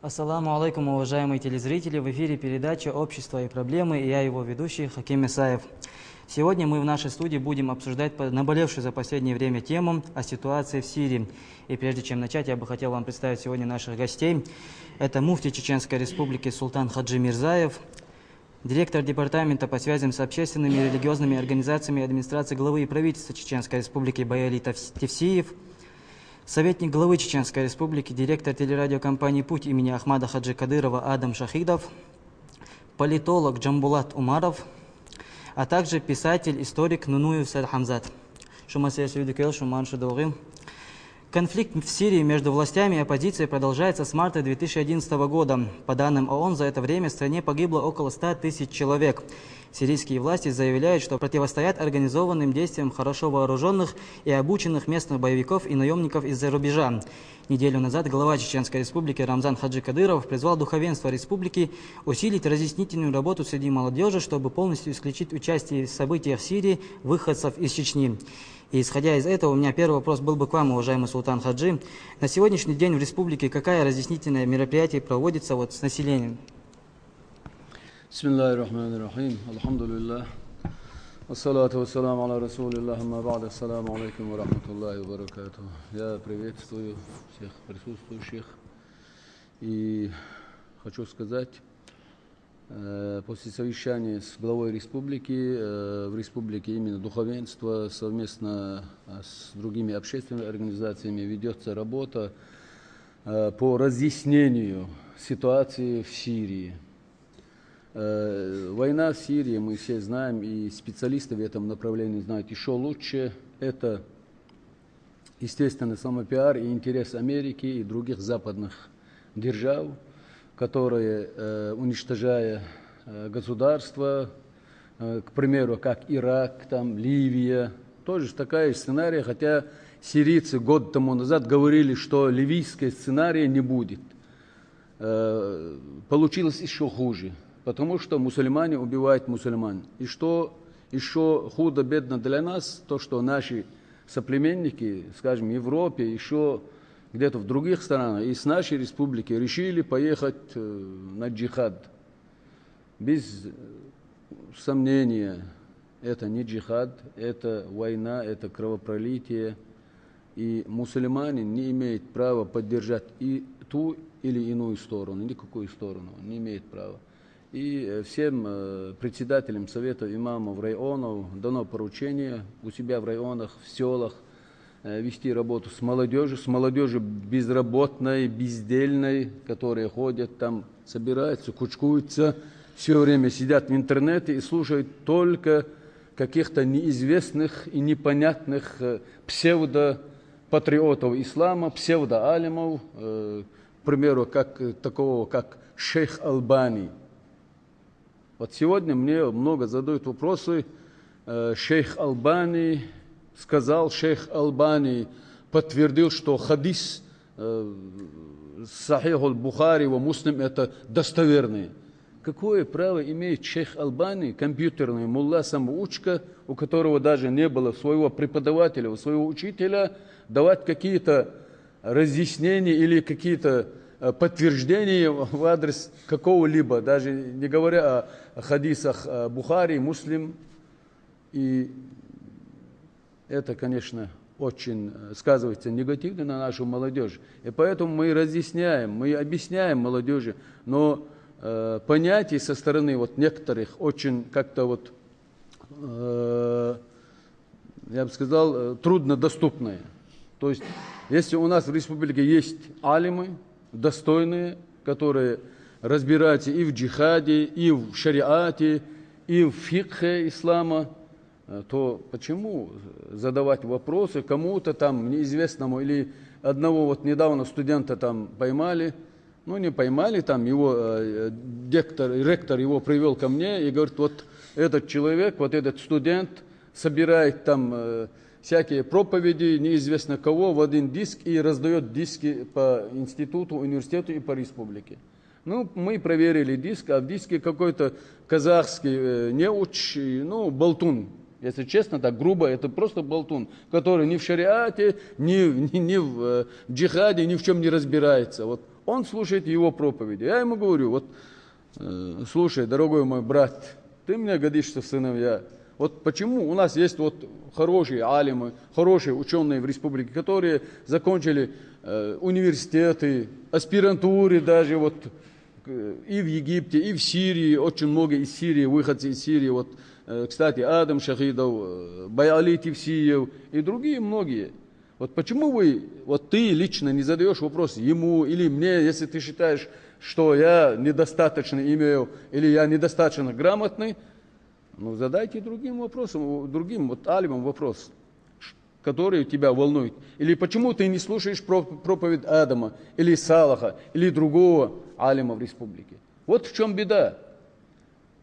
Ассаламу алейкум, уважаемые телезрители. В эфире передача «Общество и проблемы» и я его ведущий Хаким Исаев. Сегодня мы в нашей студии будем обсуждать наболевшую за последнее время тему о ситуации в Сирии. И прежде чем начать, я бы хотел вам представить сегодня наших гостей. Это муфти Чеченской Республики Султан Хаджи Мирзаев, директор департамента по связям с общественными и религиозными организациями администрации главы и правительства Чеченской Республики Баяли Тевсиев, советник главы Чеченской Республики, директор телерадиокомпании «Путь» имени Ахмада Хаджи Кадырова Адам Шахидов, политолог Джамбулат Умаров, а также писатель, историк Нунуев Сайд Хамзат. Конфликт в Сирии между властями и оппозицией продолжается с марта 2011 года. По данным ООН, за это время в стране погибло около 100 тысяч человек. Сирийские власти заявляют, что противостоят организованным действиям хорошо вооруженных и обученных местных боевиков и наемников из-за рубежа. Неделю назад глава Чеченской Республики Рамзан Хаджи Кадыров призвал духовенство республики усилить разъяснительную работу среди молодежи, чтобы полностью исключить участие в событиях Сирии выходцев из Чечни. И исходя из этого, у меня первый вопрос был бы к вам, уважаемый Султан Хаджи. На сегодняшний день в республике какое разъяснительное мероприятие проводится с населением? Бисмиллахир-рахманир-рахим. Алхамдулиллах. Ассалату вассаламу аля расулиллах. Амма ба'д. Ассаламу алейкум ва рахматуллахи ва баракатух. Я приветствую всех присутствующих. И хочу сказать, после совещания с главой республики, в республике именно духовенство совместно с другими общественными организациями ведется работа по разъяснению ситуации в Сирии. Война в Сирии, мы все знаем, и специалисты в этом направлении знают еще лучше. Это, естественно, самопиар и интерес Америки и других западных держав, которые, уничтожая государства, к примеру, как Ирак, там, Ливия, тоже такая сценарий, хотя сирийцы год тому назад говорили, что ливийский сценарий не будет. Получилось еще хуже. Потому что мусульмане убивают мусульман. И что еще худо-бедно для нас, то, что наши соплеменники, скажем, в Европе, еще где-то в других странах, из нашей республики решили поехать на джихад. Без сомнения, это не джихад, это война, это кровопролитие. И мусульмане не имеют права поддержать и ту или иную сторону, никакую сторону, не имеют права. И всем председателям Совета имамов районов дано поручение у себя в районах, в селах вести работу с молодежью безработной, бездельной, которые ходят там, собираются, кучкуются, все время сидят в интернете и слушают только каких-то неизвестных и непонятных псевдопатриотов ислама, псевдоалимов, к примеру, такого как шейх Албани. Вот сегодня мне много задают вопросы. Шейх Албани сказал, шейх Албани подтвердил, что хадис Сахих аль-Бухари во Муслим это достоверный. Какое право имеет шейх Албани, компьютерный мулла-самоучка, у которого даже не было своего преподавателя, своего учителя, давать какие-то разъяснения или какие-то подтверждение в адрес какого-либо, даже не говоря о хадисах Бухари, Муслим. И это, конечно, очень сказывается негативно на нашу молодежь. И поэтому мы разъясняем, мы объясняем молодежи, но понятия со стороны вот некоторых очень как-то вот, я бы сказал, труднодоступные. То есть, если у нас в республике есть алимы, достойные, которые разбираются и в джихаде, и в шариате, и в фикхе ислама, то почему задавать вопросы кому-то там неизвестному или одного вот недавно студента там поймали, ну не поймали, там его ректор его привел ко мне и говорит, вот этот человек, вот этот студент собирает там всякие проповеди, неизвестно кого, в один диск и раздает диски по институту, университету и по республике. Ну, мы проверили диск, а в диске какой-то казахский неуч, ну, болтун. Если честно, так грубо, это просто болтун, который ни в шариате, ни в джихаде, ни в чем не разбирается. Вот он слушает его проповеди. Я ему говорю, вот, слушай, дорогой мой брат, ты мне годишься в сыновья. Вот почему у нас есть вот хорошие алимы, хорошие ученые в республике, которые закончили университеты, аспирантуры даже вот и в Египте, и в Сирии, очень много из Сирии, выходцы из Сирии, вот, кстати, Адам Шахидов, Байали Тивсиев и другие многие. Вот почему вот ты лично не задаешь вопрос ему или мне, если ты считаешь, что я недостаточно имею или я недостаточно грамотный, ну задайте другим вопросом, другим вот алимам вопрос, который тебя волнует. Или почему ты не слушаешь проповедь Адама, или Салаха, или другого алима в республике. Вот в чем беда.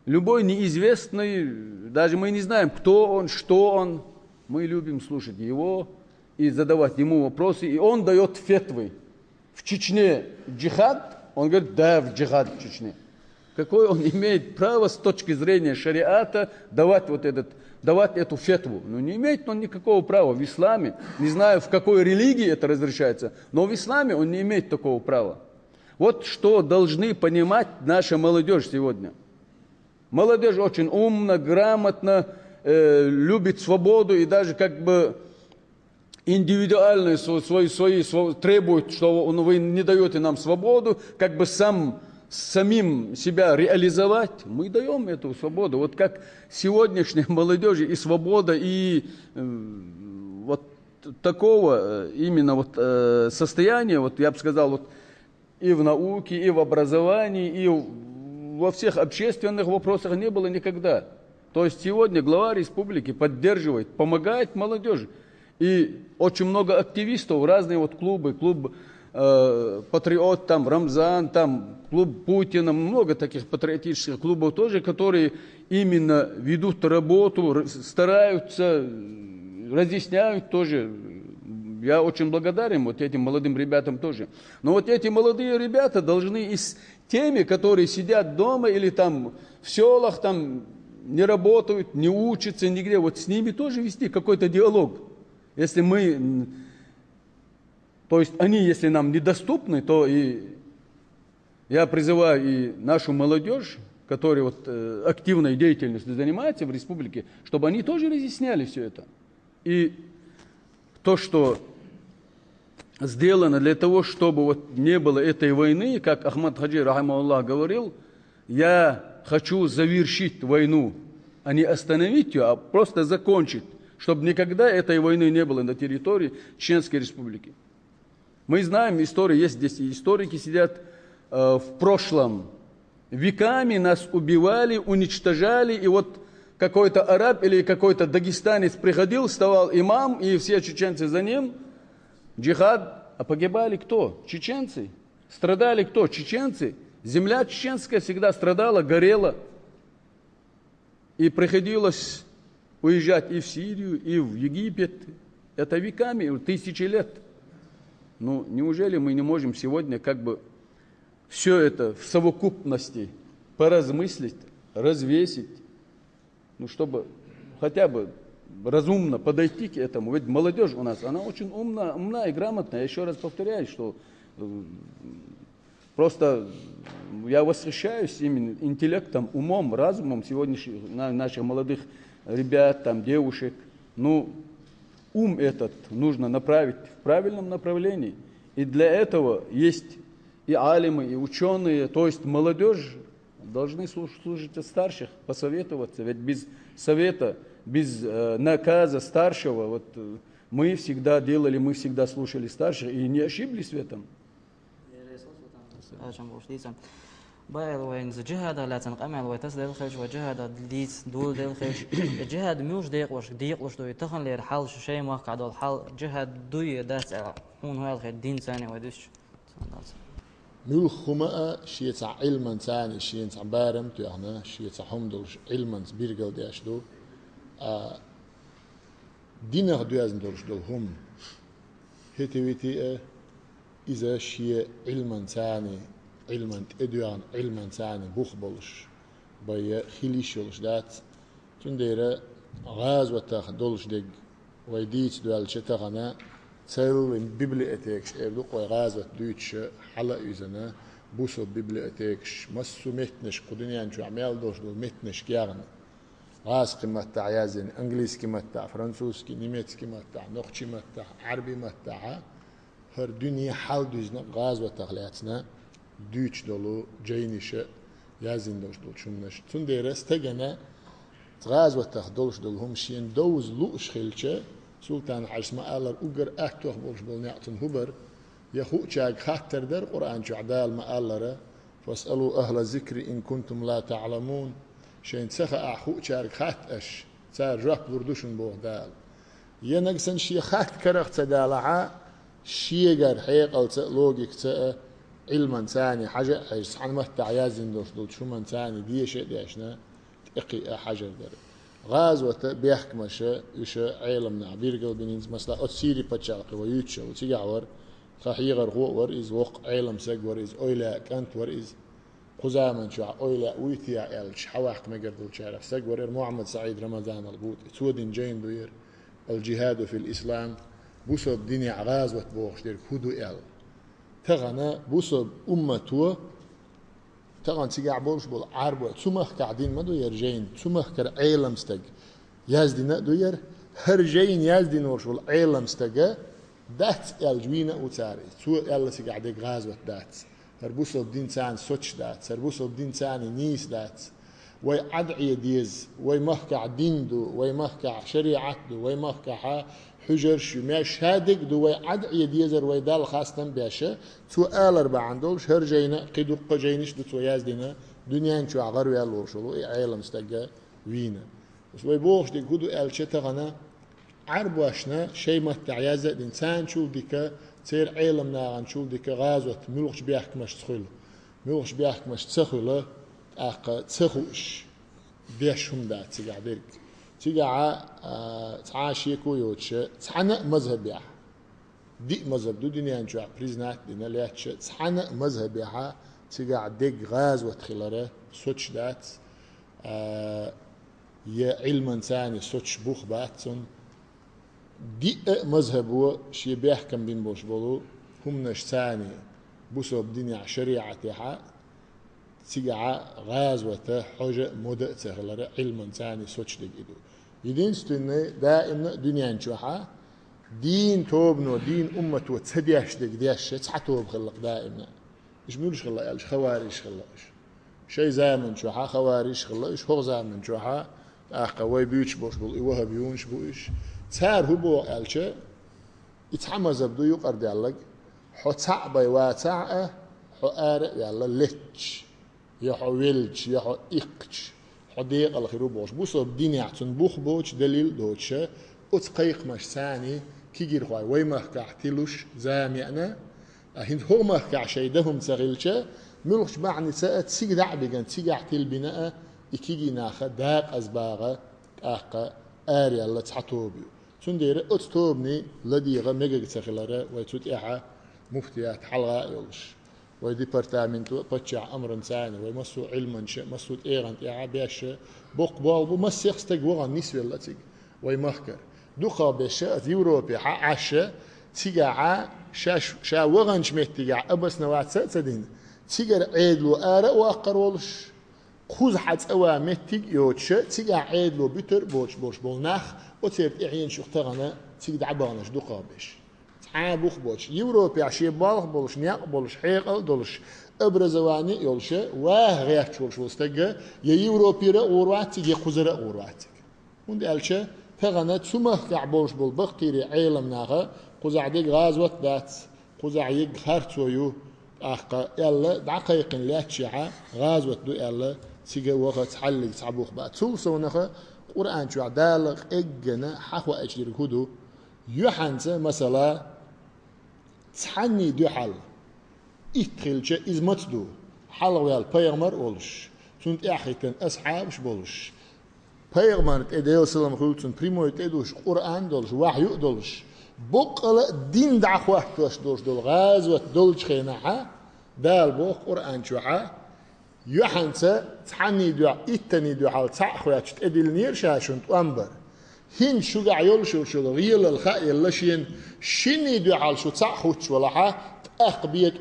Любой неизвестный, даже мы не знаем, кто он, что он, мы любим слушать его и задавать ему вопросы, и он дает фетвы. В Чечне джихад, он говорит, да, в джихад в Чечне. Какое он имеет право с точки зрения шариата давать эту фетву? Ну не имеет он никакого права в исламе. Не знаю, в какой религии это разрешается, но в исламе он не имеет такого права. Вот что должны понимать наша молодежь сегодня. Молодежь очень умна, грамотна, любит свободу и даже как бы индивидуально требует, что вы не даете нам свободу, как бы самим себя реализовать, мы даем эту свободу. Вот как сегодняшняя молодежь и свобода, и вот такого именно вот состояния, вот я бы сказал, вот и в науке, и в образовании, и во всех общественных вопросах не было никогда. То есть сегодня глава республики поддерживает, помогает молодежи. И очень много активистов, разные вот клубы, клуб Патриот, там Рамзан, там клуб Путина, много таких патриотических клубов тоже, которые именно ведут работу, стараются, разъясняют тоже. Я очень благодарен вот этим молодым ребятам тоже. Но вот эти молодые ребята должны и с теми, которые сидят дома или там в селах, там не работают, не учатся нигде, вот с ними тоже вести какой-то диалог. Если мы, то есть они, если нам недоступны, то и я призываю и нашу молодежь, которая вот активной деятельностью занимается в республике, чтобы они тоже разъясняли все это. И то, что сделано для того, чтобы вот не было этой войны, как Ахмад Хаджи, рахимахуллах, говорил, я хочу завершить войну, а не остановить ее, а просто закончить, чтобы никогда этой войны не было на территории Чеченской Республики. Мы знаем историю, есть здесь и историки сидят в прошлом. Веками нас убивали, уничтожали, и вот какой-то араб или какой-то дагестанец приходил, вставал имам, и все чеченцы за ним, джихад, а погибали кто? Чеченцы. Страдали кто? Чеченцы. Земля чеченская всегда страдала, горела. И приходилось уезжать и в Сирию, и в Египет. Это веками, тысячи лет. Ну, неужели мы не можем сегодня как бы все это в совокупности поразмыслить, развесить, ну, чтобы хотя бы разумно подойти к этому. Ведь молодежь у нас, она очень умна и грамотная. Я еще раз повторяю, что просто я восхищаюсь именно интеллектом, умом, разумом сегодняшних наших молодых ребят, там, девушек. Ну, ум этот нужно направить в правильном направлении. И для этого есть и алимы, и ученые, то есть молодежь должны слушать от старших, посоветоваться. Ведь без совета, без наказа старшего, вот мы всегда делали, мы всегда слушали старших и не ошиблись в этом. بايل وين جهاد لا تنقمع ويتصدر الخيش وجهاد ديس دول دل خيش جهاد ميوش ديق وش دوي تخن لير حال شيء ما قعد الحال جهاد دوي داس هون هاي الخير دين ثاني ودش نول خماء شيء علما ثاني شيء بارم تيانا شيء حمدلش علما بيرجل داش دو دينه دوازن دورش دول هم هتويتي إذا شيء علما ثاني علما ادوان علما ثاني بخبلش بيا خليشولش دات تنديره غاز وتاخ دولش دق ويديت دوال شتغنا تسل بيبليتكش إردوق وغازة دوتش حلا يزنا بوسو بيبليتكش مسو متنش قدنيان شو عمال دوش دول متنش كياغن غاز قمتا يازن انجليز قمتا فرنسوسكي نيميتسكي متا نوخشي متا عربي متا هر دنيا حال دوزنا غاز وتغلياتنا دوتش دولو جينيش يازن دوش دول شمنش تون ديرس تجنا غاز وتخدولش دول هم شين دوز لوش خلچه سلطان عشما آلر أجر أكتوه بولش بولنيعتن هبر يخوء شاك خاتر در قرآن شعدال ما آلره فاسألوا أهل الذكر إن كنتم لا تعلمون شين سخا أخوء شاك خات أش سار جاك بردوشن بوه دال ينقسن شي خات كرخ تدالعا شيغر حيقل لوجيك علما ثاني حاجة حيث عن مهتع يازن دوش شو من ثاني دي شيء ديشنا تقي حجر در غازوة بيحكمش يش علمنا بيرجل بنينز مثلا أتسيري بتشالق ويوتش وتيجعور خحيغر هو ورئيز وق علم سج ورئيز أويلا كانت ورئيز قزامن شو أويلا ويتيا إلش حواق مجردول شارف سج ورئير محمد سعيد رمضان البوت سودين جين دوير الجهاد في الإسلام بوسب الدنيا غازوة بوخش دير كودو إل تغنى بوسب أمته تغن تيجع بولش بول عربة تسمح قاعدين ما دوير جين تسمح كر عالم استج يازدنا دوير هر جين يازدين ورش بول عالم استجا دات الجوينا وتاري سو يلا تيجع ديك غازوة دات هربوسو بدين تان سوتش دات هربوسو بدين تان نيس دات وي أدعية ديز وي مهكع دين دو وي مهكع شريعة دو وي مهكع حجر شو ماش هادك دو وي أدعية ديزر وي دال خاصتن باشا سؤال أربع عندولش هر جينا قدوق جينش دو توياز دينا دنيا شو عغر ويالور شلو عالم استجا وينا بس وي بوش دي قدو ألشة تغنى عربواشنا شي مهتعيازة الإنسان شو ديكا تصير عالم ناغن شو ديكا غازوة ملوخش بيحكمش تخيل ملوخش بيحكمش تخيل أق تخوش بيشهم دا تيجا ديرك تيجا تعاشيكو يوتش تحنا مذهب يا دي مذهب دو دنيا نشوع بريزنات دينا لياتش تحنا مذهب يا تيجا ديك غاز وتخيلره سوتش دات يا علم ثاني سوتش بوخ باتون دي مذهبه شي بيحكم بين بوش بولو هم نش ثاني بوسو بدنيا شريعتها تيجا غازوة حاجة مدة تغلر علما ثاني سوتش ديك إدو يدين ستنة دائما دنيا نشوحها دين توبنو دين أمته تهديش ديك ديش تحتوب خلق دائما إيش ميولش خلق إيش خوارج خلقش شيء زامن شوحها خوارج خلق إيش هو زامن شوحها قوي بيوش بوش بول إيوها بيونش بوش تار هو بو ألشة يتحمز بدو يقرد يالك حو تعبي واتعه حو آرق يالا لتش يحو ويلش يحو إقش حديق الخيرو بوش بوسو بديني عتن بوخ بوش دليل دوتش أتقيق مش ثاني كيجير خواي ويمهك احتلوش زامينا هند هو مهك شيدهم تغيلش ملوش معني ساعت سيج دعبجن سيج احتل بناء إكيجي ناخا داق أزباغة أقا آري الله تحتوبيو سندير أتوبني لديغا ميجا تغيلره ويتوت إيحا مفتيات حلقة يولش وي ديبارتامنتو بتشع امر ثاني وي مسو علما شيء مسو ايغان يا باش بوق بو مس يخستق وغا نسوي لاتيك وي مهكر دوخا باش يوروبي عاش تيغا شا وغان شميتيغا ابس نوات سدين تيغر عيدلو ارا واقرولش خوز حت اوا متيغ يوتش تيغا عيدلو بيتر بوش بولناخ وتيرت اعين شختغنا تيغ دعبانش دوخا باش عابوخ بولش يوروبي عشي بالغ بولش نياق بولش حيقل دولش ابرزواني يولش واه غير شولش وستجا يا يوروبي را اورواتي يا قزره اورواتي وند الشه تغنت سمه كعبولش بول بختيري عيلم ناغه قزعدي غازوت دات قزعي خرتويو اخا يلا دقيق لاتشعه غازوت دو يلا سيجا وقت حلق صعبوخ بقى تولسونخه قران شو عدالق اجنا حخو اجير كودو يوحنس مثلا تحني دو حل إتخلش إزمتدو حل ويال بيغمر ولش تونت أحيكن أصحابش بولش بيغمر تأديو سلام خلوتون بريمو تأدوش قرآن دولش وحيو دولش بقلا دين دعخوه توش دولش دول غازوة دولش خيناها دال بوق قرآن شوحا يوحنس تحني دو إتني دو حل تأخوه تأديل نير شاشون تأمبر هين شو قاعد شو غيل الخاء يلا شيني دو على شو تصحوش ولا ها أقبيت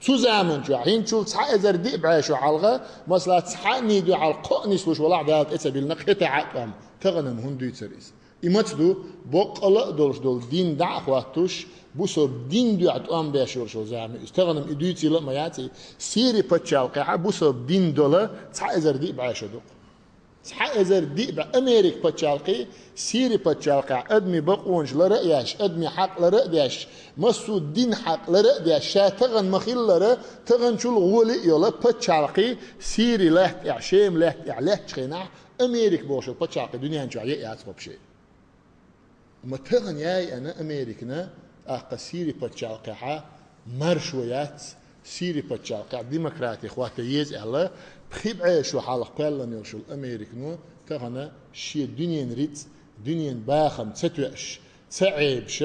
شو زمن شو هين شو تصح إذا دي بعيشوا حلقة مثلا تصحني دو على قانيس وش ولا عدالة إتسابيل نقطة عقام تغنم هندو يتسريس إمتدو بقلا دول دين دعواتوش بوسو دين دو عتوام بيشور شو زعمي استغنم إدوتي لما ياتي سيري بتشالقة بوسو دين دولا تصح إذا دي بعيشوا دو تصح إذا دي بأمريك بتشالقي سيري بتشالقة أدمي بقونج لرأيش أدمي حق لرأيش مسو دين حق لرأيش شا تغن مخيل لرأ تغن شو الغولي يلا بتشالقي سيري لحت إعشام لحت إعلحت شخينع أمريك بوشو بتشالقي دنيا نشوع يأتفو بشي وما تغن ياي أنا أمريكنا أقا سيري بتشالقة مرشويات سيري بتشالقة ديمقراطي إخواتي يز الله بخيب عيشو حالق قلن يوشو الأمريكنو تغنى شي دنيا نريد دنيا باخم تتوأش تعيبش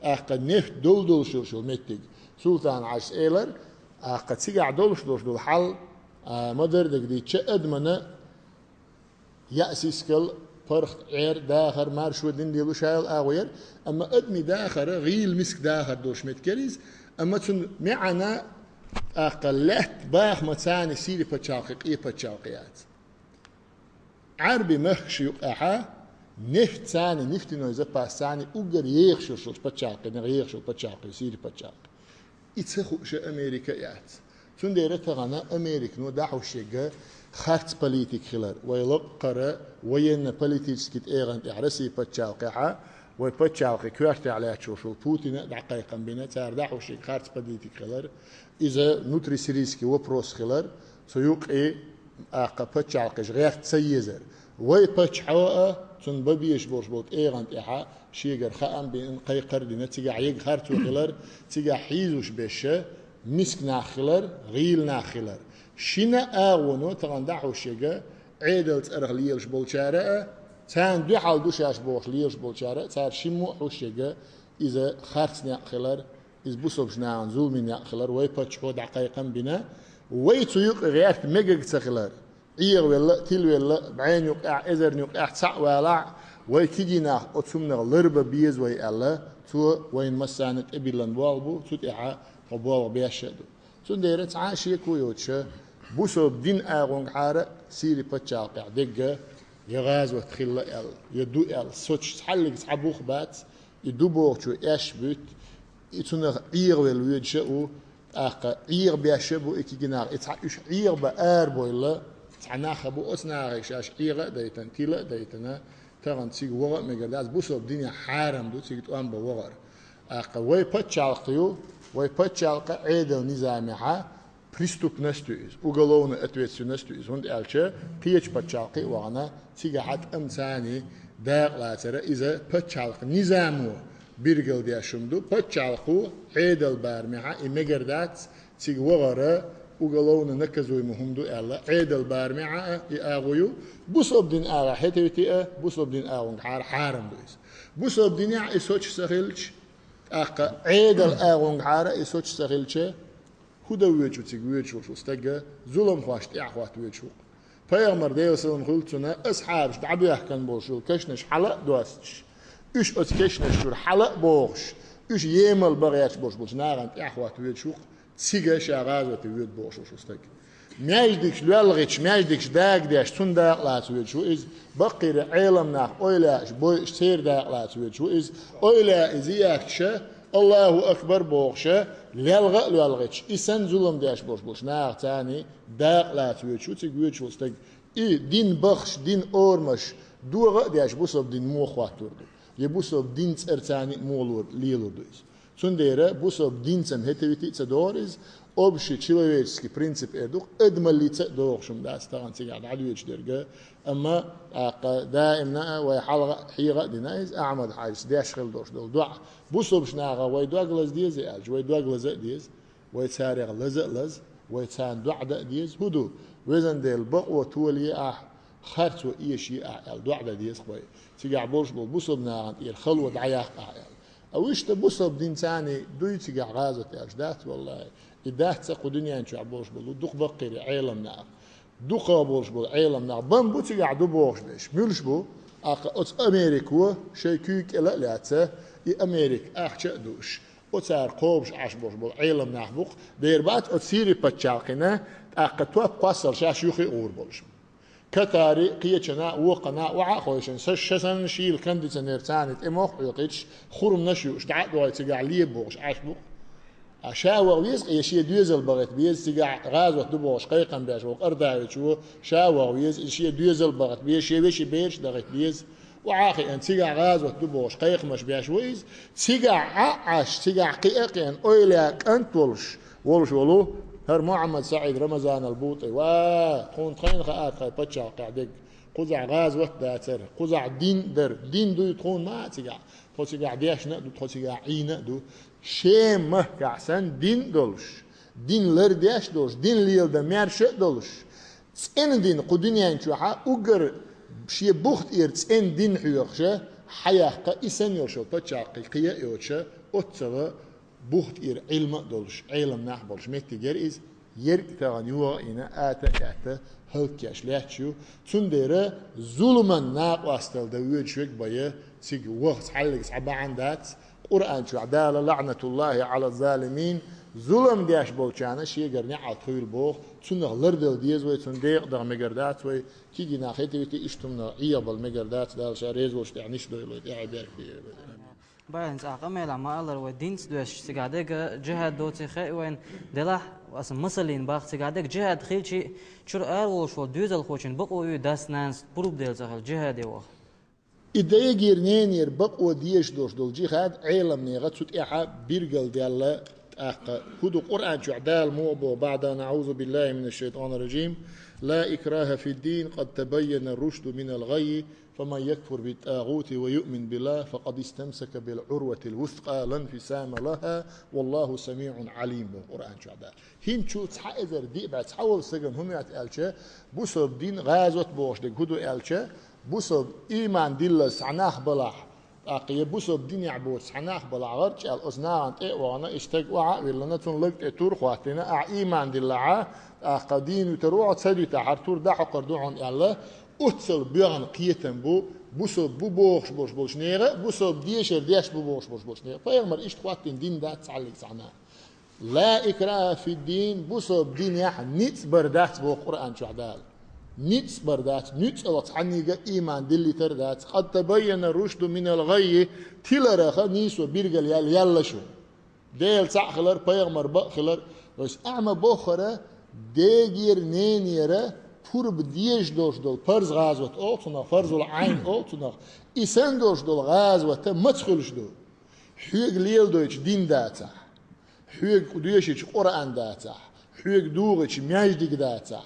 أقا نفت دول شو متق سلطان عاش إيلر أقا تيقع دول حال مدر دي تشأد منا يأسيسكال فرخ عير داخر مارشو دين ديلو شايل آغوير أما أدمي داخر غيل مسك داخر دوش متكريز أما تون معنا أقلت باخ متاني سيري بتشاقق إيه بتشاقيات عربي مخشي يقعها نفت ثاني نفت نوزة باس ثاني أقر يخشو شو بتشاقي نغيخشو بتشاقي سيري بتشاقي يتسخوش أمريكا يات تون ديرة تغانا أمريكا نو داحو شيقا خارت بوليتيك خلال ويلقر وين بوليتيكسكت ايغان اعرسي بتشالقها وبتشالقي كوارتي على تشوفو بوتين دقيقا بينا تار داحو شي خارت بوليتيك خلال اذا نوتري سيريسكي وبروس خلال سيوق اي اقا بتشالقي غير تسيزر وي بتشعوا تن ببيش بوت ايغان احا شيغر خام بين قيقر دينا تيغا عيق خارتو خلال تيغا حيزوش بشه مسك ناخلر غيل ناخلر شنا آونو تغندحو شيغا عيدلت أرغ ليلش بولشارة تان دو حال دوشاش بوخ ليلش بولشارة تار شمو حوشيغا إذا خارت ناخلر إذا بوصبش ناعن ظلمي ناخلر وي باتشكو دقيقا بنا وي تيوق غيرت ميغا تخلر إيغ ولا تيل ولا بعين يوقع إذر يوقع تسع والع وي تيجي ناخ أتسمنا لربا بيز وي ألا تو وين مسانة إبيلان والبو تتعا قبوال بياشدو سنديرت عاشي كويوتشا بوسو بدين آغونغ حارة سيري بتشاقع دقة يغاز وتخيل ال يدو ال سوتش تحلق صحبوخ بات يدو بوغشو ايش بيت يتونغ عير والويدشا و اقا عير بياشبو اكي جناغ اتحاش عير بآر بويلا تعناخ بو اسناغ شاش عير دايتن تيلا دايتنا تغن تيغ وغر مقرداز بوسو بدين حارم دو تيغ توان بوغر اقا وي بتشاقيو وي بتشاقع عيدل نظامها преступностью, уголовной ответственностью, он элче пич подчалки вана тигахат амсани дарлатера из-за подчалк низаму биргел диашумду подчалку عيدل بارمها имегердат тигвагара уголовно наказуемым ду элла عيدل بارمها иагую бусобдин ага хетевити бусобдин агон харам дуис бусобдин я исоч сахилч ака عيدل агон хара исоч сахилч هدا ويجو تيجويجو شو استجا ظلم خواشت إعوات ويجو فيغمر ديو سلم خلتنا أصحابش دعبي يحكن بوشو كشنش حلق دوستش إيش أتكشنش شور حلق بوش إيش يمل بغياتش بوش نارن إعوات ويجو تيجا شاغازة ويد بوشو شو استجا ماجدكش لالغيتش ماجدكش داق داش تون داق لات ويجو إز بقير عيلم ناخ أويلاش بوي سير داق لات ويجو إز أويلا إزياكش الله أكبر بوخشة لالغتش إسان ظلم داش بوش ناغ تاني داق لا تويتشو تيجويتشو استج إي دين بخش دين أورمش دوغ داش بوصب دين مو خواتوردو يبوصب دين ترتاني مولور ليلوردويز سنديرة بوصب دين تم هتويتي تدوريز أبشي تشيلويتسكي برينسيب إردوك أدملي تدوغشم داس تاغن تيجاد عدويتش درجة أما دائما ويحلق حيرة دينايز أعمد حاجز داش خل دوش دول دعاء بوصبش ناغا ويدوغلز ديز يالج ويدوغلز ديز ويتسارغ لز ويتسان دعدة ديز هدو وزن ديل بقوة تولي خارتو إيشي الدعدة ديز خوي تيجع بولش بوصب ناغن الخلوة دعياق أويش تبوصب دين تاني دوي تيجع غازة أجدات والله إدات تقو دنيا نشو عبولش بلو دوق بقيري عيلم ناغ دوقا بولش بول عيلم ناغ بان بو تيجع دو بوغش بيش ميلش بو أوت أمريكا شيء كيك إلا لاتة أمريك أخشى دوش أوتار قوبش عشبوش بول عيلم نحبوق ديربات أوت سيري بتشاقنا أقتوا قصر شاشوخي أور بولش كتاري قيتنا وقنا وعاقوشن سشسن شيل كندت نيرتانت إموخ يقيتش خورم نشيوش تعدوا تجع ليبوش عشبوق شاور ويز يشي دوزل بغت بيز تجع غاز وتدبوش قيقا باش وقرداوي شو شاور ويز يشي دوزل بغت بيز شي بيش بيش دغت بيز وعاقي أن تجع غاز وتدبوش قيق مش باش ويز تجع عاش تجع قيق أن أويلك أنت ولش ولو هر محمد سعيد رمضان البوطي خون خين خاط خاي بتشا قاعدك قزع غاز وتداتر قزع دين در دين دو يتخون ما تجع تجع ديش نقدو تجع عينة دو شيم مهكعسن دين دولش دين لر ديش دولش دين ليل دا ميرش دولش تسين دين قدنيا انشوحا اوغر بشي بوخت اير تسين دين حيوخشا حياقا اسن يوشو بتشا قيقيا يوشا اوتسوا بوخت اير علم دولش علم نحبولش ميتي جريز يرك تغنيوا إنا آتا هلكيش لاتشو تنديرا ظلما ناق واستل دويد شوك بايا تيجي وقت حلق صعبا عندات قرآن شو عدالة لعنة الله على الظالمين ظلم دياش بولشانا شي قرني على طويل بوخ تنغ لردل ديز وي تنديق دغ مقردات وي كيجي ناخيتي ويتي اشتمنا عيب المقردات دال شاريز وش تعنيش دويلو يعي بيرك بيه باينس عقمل عما الله ودينس دوش سقادك جهاد دوتي خي وين دلح اصلا مسلين باخ سقادك جهاد خيلشي شر ارول شو دوزل خوشن بقوا داس نانس بروب ديل زغل جهاد يوا إدايا جيرنين يربقوا ديش دوش دول جهاد علم نيغا تسوت إيحا بيرقل ديال أقا هدو قرآن شو عدال موبو بعد نعوذ بالله من الشيطان الرجيم لا إكراه في الدين قد تبين الرشد من الغي فمن يكفر بالطاغوت ويؤمن بالله فقد استمسك بالعروة الوثقى لا انفسام لها والله سميع عليم بالقرآن شو عدال هين شو تحقذر دي بعد تحول سجن هم يتقالشا بوسب دين غازوت بوش دك هدو قالشا بوسب إيمان دلس عناخ بلاح أقيا بوسب دين يعبوت عناخ بلاح غرش الأصناعن وانا اشتق وعا ولا نتون تور خواتنا إيمان دلعا أقدين وتروع تسدي تحرتور دحو قردوعن الله أتصل بيان قيتن بوسب بوش بوش نيرة بوسب ديش بوش بوش نيرة فيغمر إشت خواتين دين دا تعلق سعناه لا إكراه في الدين بوسب دين يح نيت بردات بو قرآن شو عدال نيت بردات نيت الله تعنيق إيمان دلي تردات قد تبين الرشد من الغي تلرخ نيسو بيرقل يلا شو ديل تعخلر بيغمر بأخلر بس أعمى بوخرة ديجير نينيرة پور بدیش دوش دل پرز غازوت آتونا فرز العين آتونا إسان دوش دل غازوت متخلش دو حيق ليل دوش دين داتا حيق دوشش قرآن داتا حيق دوغش مياجدك داتا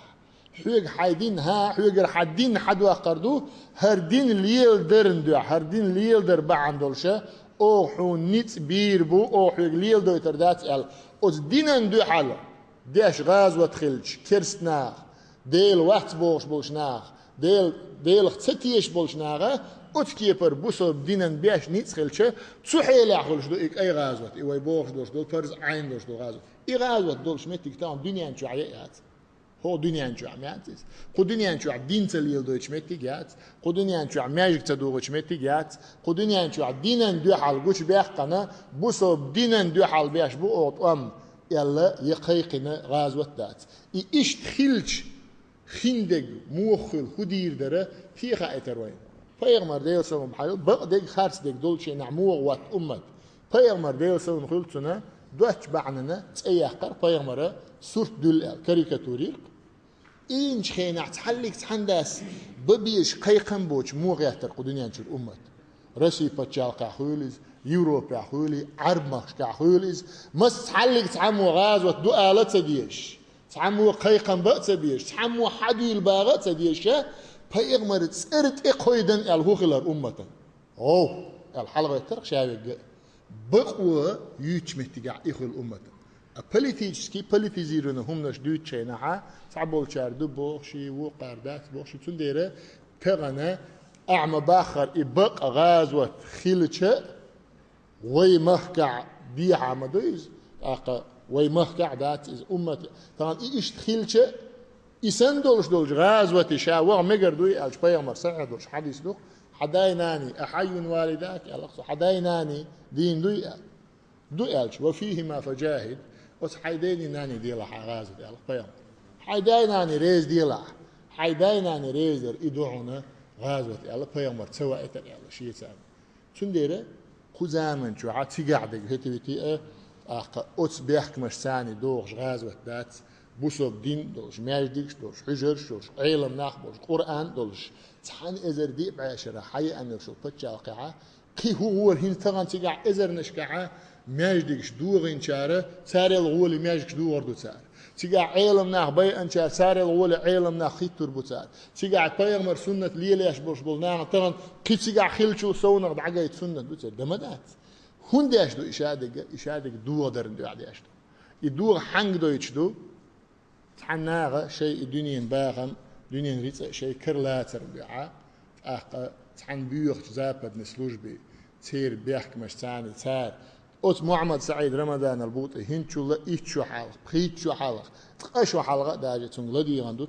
حيق حيدين ها حيق حدين حدوا قردو هر دين ليل درن دو هر دين ليل در بعن دلشه او حو نيت بير بو او حيق ليل دو تردات ال اوز دينن دو حالا ديش غازوت خلش كرسنا ديل وقت بولش ناغ ديل ختيش بولش ناغ أتكيبر بوسو دينن بيش نيت خلشه تسحيل يحولش دو إك أي غازوت إيوه بوش دوش دول فرز عين دوش دو غازوت إي غازوت دولش ميتك تاون دنيا انشو عيات هو دنيا انشو عمياتيس قو دنيا انشو دين تليل دوش ميتك يات قو دنيا انشو ماجك تدوغش ميتك يات قو دنيا انشو دينن دو حال قوش بيحقنا بوسو دينن دو حال بيش بو أوت يلا يقيقنا غازوت دات إيش تخيلش خندق موخل خدير دره في خائتر وين فيغمر ديل سلم بحيل بقدق خارس دق دول شيء نعموه وات أمت فيغمر ديل سلم خلتنا دوش بعننا تأيقر فيغمر صورت دول كاريكاتوريق إنش خينا تحلق تحنداس ببيش قيقن بوش موغياتر قدنيا نشر أمت رسي بتشال كحوليز يوروبا حولي عرب مخش كحوليز مس تحلق تعمو غاز وتدو آلت سديش تعمو قيقن بقت بيش تعمو حدو الباغت سديشة بيغمر تسرت إقويدن الهوخلر أمتا الحلقة ترق شابك بقوة يوتشمتقع إخوة الأمتا أبليتيجسكي بليتيزيرون هم نش دوت شيناها تعبول شاردو بوخشي وقاردات بوخشي تنديره تغنى أعمى باخر إبق غازوة خيلتشة ويمهكع بيها مدويز ويمهكع دات إز أمة طبعا إيش تخيلتشة إسان دولش غازوة شاوغ مقر دوي ألش بيغمر سعر دولش حديث دوخ حدايناني أحي والداك ألقص حدايناني دين دوئلش وفيهما فجاهد وس حيديني ناني ديلا حغازد ألقيام حيدايناني ريز ديلا حيدايناني ريز در إدوعنا غازوت ألقيام ورتسوى إتر ألا شيء سام سنديرة خزامن شو عاد قاعدك هتبتي أوتس بيحك مش ثاني دوغش غازوت دات بوسوب دين دولش ماجديش دولش حجرش دولش علم ناخ دولش قرآن دولش تحن إزر دي بعشرة حي أمير شو بتشا قاعة كي هو الهين تغان تقع إزر نشقعة ماجديش دوغين شارة ساري الغول ماجديش دوغر دو سار تقع علم ناخ بي أنشار ساري الغول علم ناخ خيتور بوسار تقع بيغمر سنة ليليش بوش بولناغ تغان كي تقع خيلشو سونغ دعقايت سنة بوسار دمدات هون داش دو إشادك دوغ درن دو عديش دو يدوغ حنق دو يتشدو تحناغ شيء دنيا باغم دنيا ريت شيء كرلاتر بيعا تحن بيوخ زابد نسلوجبي تير بيحك مش ثاني تار اوت محمد سعيد رمضان البوطي هنشو لا ايتشو حلق بخيتشو حلق تقشو حلقه داجه تون لدي غندو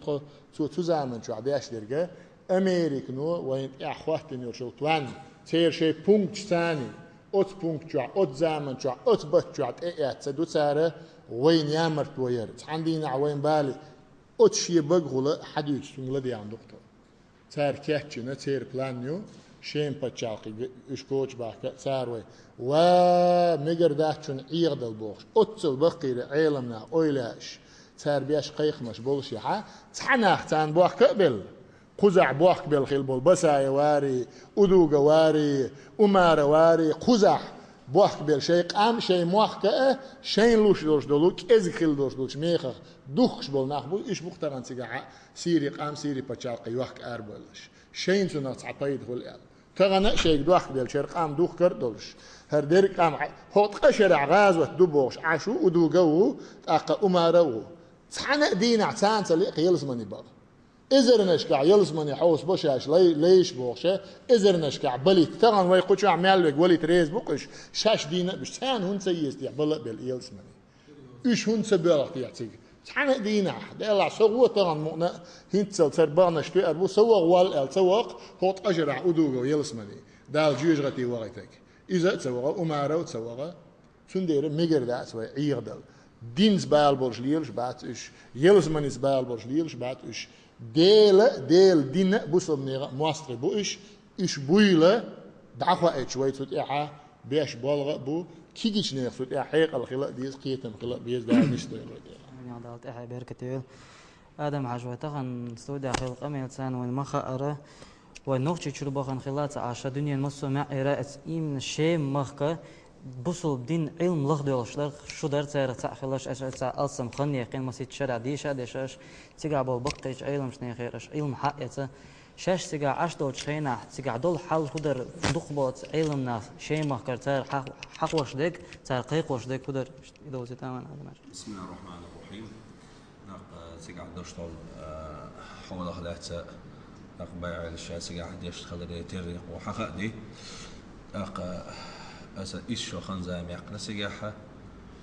تو زامن شو عداش درجه امريك نو وين اخواتني وشو توان تير شيء بونكت ثاني اوت بونكت شو اوت زامن شو اوت بتشو ات سدو ساره وين يامرت ويرت عندنا عوين بالي أتشي بقولة حديث سنغلدي عن دكتور تار كاتشنا تار بلانيو شين بتشالقي إيش كوتش باك تاروي ومجر داشون عيد البوخش أتصل بقير عالمنا أويلاش تار بيش قيخ مش بولشيحة تحناخ تان بوخ قبل قزع بوخ قبل خيل بول بساي واري أدوغ واري أمار واري قزع بوخ بيل شيء قام شيء موخ كأ شيء لوش دوش دولوك إزخيل دوش دولش ميخ دوخش بول ناخبو إيش بختران سيجا سيري قام سيري بتشارقي وخك أربلش شيء سنة تعطيد هو الأل تغنى شيء دوخ بيل شيء قام دوخ كردولش هردير قام هو تقشر غاز وتدبوش عشو ودوغو تاق أمارو تحنا دين عتان تليق يلزمني بغ إزر نشكع يلزمني حوس بوشاش ليش بوشة إزر نشكع بلي تغن ويقوش عمال بك ولي تريز بوقش شاش دينا بش تان هون سيست يعبلا بال يلزمني إيش هون سبيرك يعتيق تحنا دينا دلع سووا تغن مؤنا هنتسل تربانا شتوي أربو سوق والأل سوق هو تأجر عودوغو يلزمني دال جيوش غتي وغيتك إذا تسوق أمارو تسوق سندير ميجر داس وي عيردل دينز بالبرج ليلش بات إيش يلزمني بالبرج ليلش بات إيش ديل دين بوصل نيغا مواستري بو إيش بويلة دعوة شوي تود إيحا بيش بالغ بو كيجيش نيغ تود إيحا حيق الخلاء ديز قيتم خلاء بيز داعي نشتغل يعني دالت إيحا بيركتيل آدم عجوة تغن سودة خلق أمين تسان وين مخا ونوغتي تشربوخن خلات عاشا دنيا المصو مع إراءة إيمن شيم مخكا بوصل بدين علم لغدولشلر شو دار تاير تاع خلاش تاع ألسم خن يقين مسيت شرع ديشاش تيقع بالبقيش علم شنو خيرش علم حقيته شاش تيقع عش دول شينا تيقع دول حال خدر دخبط علمنا شيء ما كرتار حق وش ديك تاع قيق وش ديك خدر دوزي تمام هذا بسم الله الرحمن الرحيم تيقع دوشتول حول خلات بيع الشيء تيقع ديش خلري تيري وحقق دي أسا إيشو خان زامي عقنا سيجاحة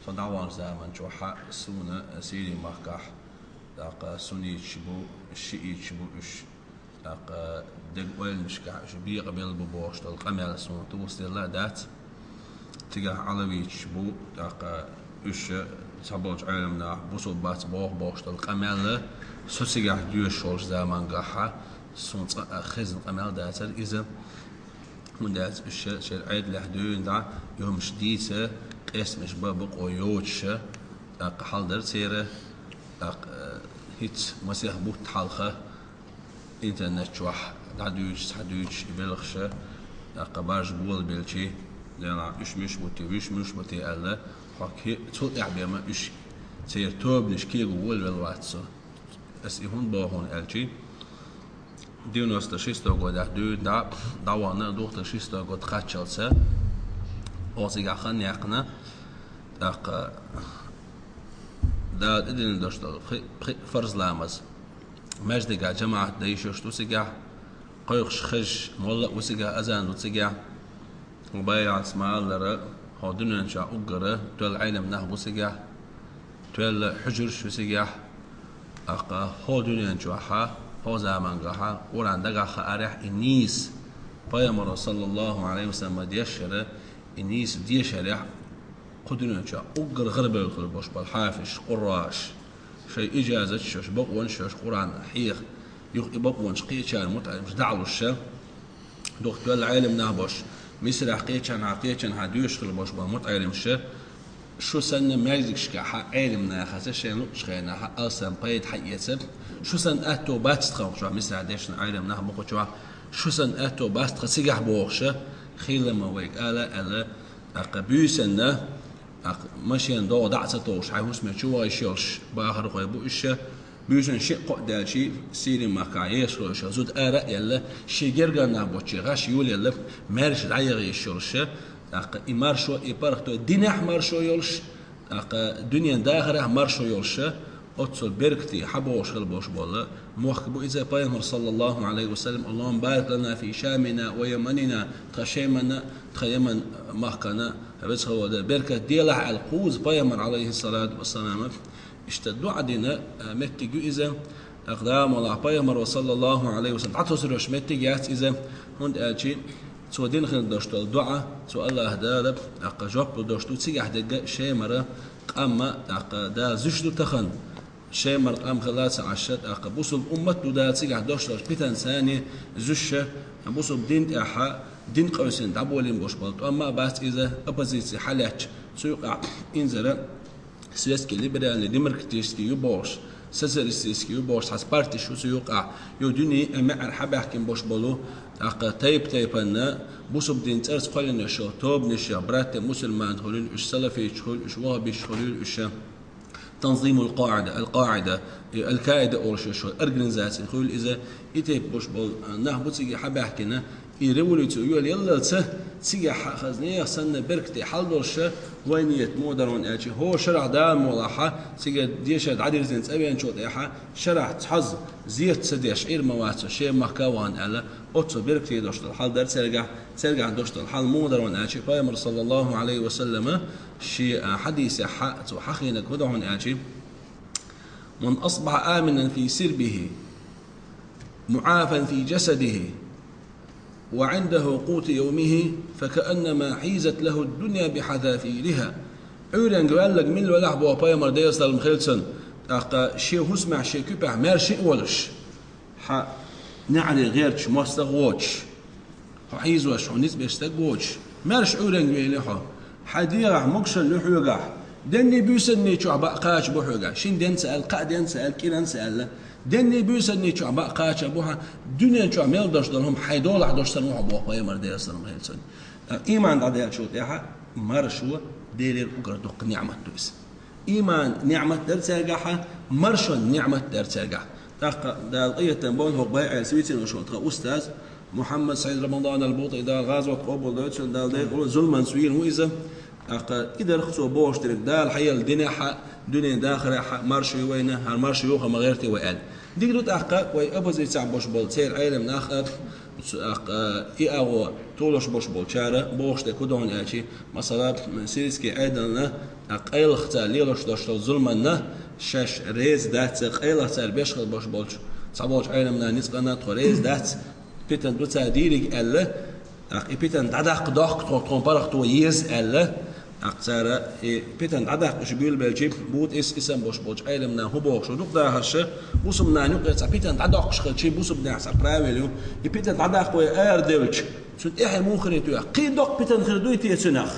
فدعوان زمان جوحة سونا سيري مكاح داق سوني تشبو الشيء تشبو إيش داق دق ويل مشكاح إيش بيق بيل ببوش داق قميل سونا توست الله دات تجاه علوي تشبو داق إيش سبوج علمنا بوصل بات بوش داق قميل سو سيجاح ديوش شولش زمان قاحة سون خزن قميل دات إذا وندات الشيء عيد لحدود دا يوم شديسة قيس مش بابق ويوتش حال در سيرة هيت مسيح بوت حلقة إنترنت شوح دعدوش يبلغش بارج بول بيلشي لأن مش بوتي ألا حكي تول إعبيما إيش سير توب نشكي جوول بالواتسو بس يهون باهون ألشي ديونوس تشيستو قد أحدود دعوانا دوخ تشيستو قد خاتشلسة أوسيقا خان يقنا دا إدين دوشتو فرز لامز مجدقا جماعة دايشوش توسيقا قيقش خش مولا وسيقا أزان وسيقا وبايع اسماعيل لرا هو دنيا نشا أقرا تول عيلم نهب وسيقا تول حجر شو سيقا هو دنيا نشوحا هو زمان قاها وران دقا خارح النيس پیامبر صلی الله علیه و سلم دیشره اینیس دیشره قدرنا شا أجر غرب الخلبوش بالحافش قراش شيء إجازة شوش بقون شوش قرآن حيخ بقون قيتشان متعلم مش دعوا الشا دكتور العالم نهبوش مصر قيتشان هاديوش خلبوش متعلم الشا شو سن ماجيك شكا عالم ناخذ شيء نقش خينا أصلا بيد حيتسب شو سن أتو باتستخو شو مصر عديش عالم نهبوش شو سن أتو باتستخ سيجح بوخشة خيل ما ويك ألا أقبيسنا ماشيان دو دعسة توش حيوس ما شو يشيلش باخر قيبو إيش بيوزن شيء قدال شيء سيري ما كعيش ولا شيء زود آراء يلا شيء جرجر نابوتشي غاش يقول يلا مارش العيار يشيلش إمارشو إباركتو دينح مارشو يلش دنيا داخله مارشو يلش أتصل بركتي حبوش خلبوش بالله موخبو إذا بيامر صلى الله عليه وسلم اللهم بارك لنا في شامنا ويمننا تخشيمنا تخيمن مخكنا بس هو ده بركة ديلع القوز بيامر عليه الصلاة والسلام اشتدوا عدنا متجو إذا أقدام ولا بيامر صلى الله عليه وسلم عطوسروش متجات إذا هند أجي سو دين خل دشتو الدعاء سو الله هدالب أقجاب دشتو تيجح دقة شيء مرة قام دا زشتو تخن شيء مر قام خلاص عشت بوصل أمته دا تيجح دشتو بيتن ثاني زشة بوصل دين أحا دين قوسين دعبولين بوش بالت أما بس إذا أبزيت حالات سيقع إنزل سياسكي ليبرال ديمقراطيسكي يبوش سوسياليستيسكي يبوش حس بارتي شو سيقع يودني أما أرحب أحكي بوش بالو تايب أن بوصب دين ترس قلنا نشوا توب نشوا برات مسلمان هولين إيش سلفي هول إيش وهابي هولين إيش تنظيم القاعدة القاعدة أورش شو أرجنزاتي هول إذا يتيب بوش بال نهبط سيجي حب أحكينا يروليتو يلا تيجي خزنية سنة بركتي حل درشة وينيت مودرون أجي هو شرع دام ولاحة تيجي ديشة عدل زين تبين شو تيحة شرع تحز زيت سديش إير مواتو شيء مكوان على أتصل بركتي درشة الحال در ترجع درشة الحال مودرون أجي بيامر صلى الله عليه وسلم شيء حديث حق وحقينا كودهون أجي من أصبح آمنا في سربه معافا في جسده وعنده قوت يومه فكأنما حيزت له الدنيا بحذافيرها عورن قال لك من لو لحبوا بايمر ديس المخلصن شيء هسمع شيء كبح مار شيء ولش ح نعري غيرش ما استغوتش حيز وش ونسبة استغوتش مارش عورن قال حديرة مكشن لحوقه دني بيسني شو بقاش بحوقه شين دن سأل قادن سأل كيران سأل دني بيسني شو بقاش بوها دنيا شو عمل داش دلهم حيدول عداش سنوه بوها بايمر ديس المخلصن إيمان عديال شو تيها مرشوا دير أجر دق نعمة تويس إيمان نعمة درسجحة مرشون نعمة درسجح تق دا القية تنبون هو بيع سويتين وشو تق أستاذ محمد سعيد رمضان البوطي دا غازوة قبول دوتشن دا يقول ظلما سوين وإذا إذا رخصوا بوش ترك دا الحياة الدنيا حق دنيا داخل حق مرشي وينه هالمرشي يوخا مغيرتي وقال ديك دوت أحقا وي أبوزي تعبوش بول سير عالم ناخر إيأو طولش بوش بولشارة بوش تكودون أشي مثلا سيرسكي عيدنا أقيل اختار ليلوش داشتو ظلمنا شش ريز دات أقيل اختار بيشخل بوش بولش صابوش عيلمنا نسقنا توريز دات بيتن دوتا ديريك ألا بيتن دادق داق تنبارق تو يز ألا أقصر بيتن عدق شبيل بالجيب بود اسم بوش بوش عيلمنا هو بوش ودق ده هالشيء بوسم نانيو قصة بيتن عدق شخلشي بوسم نعس براويلو بيتن عدق وير ديلش سن إحنا ممكن تويا قي دق بيتن خردوي تيسنخ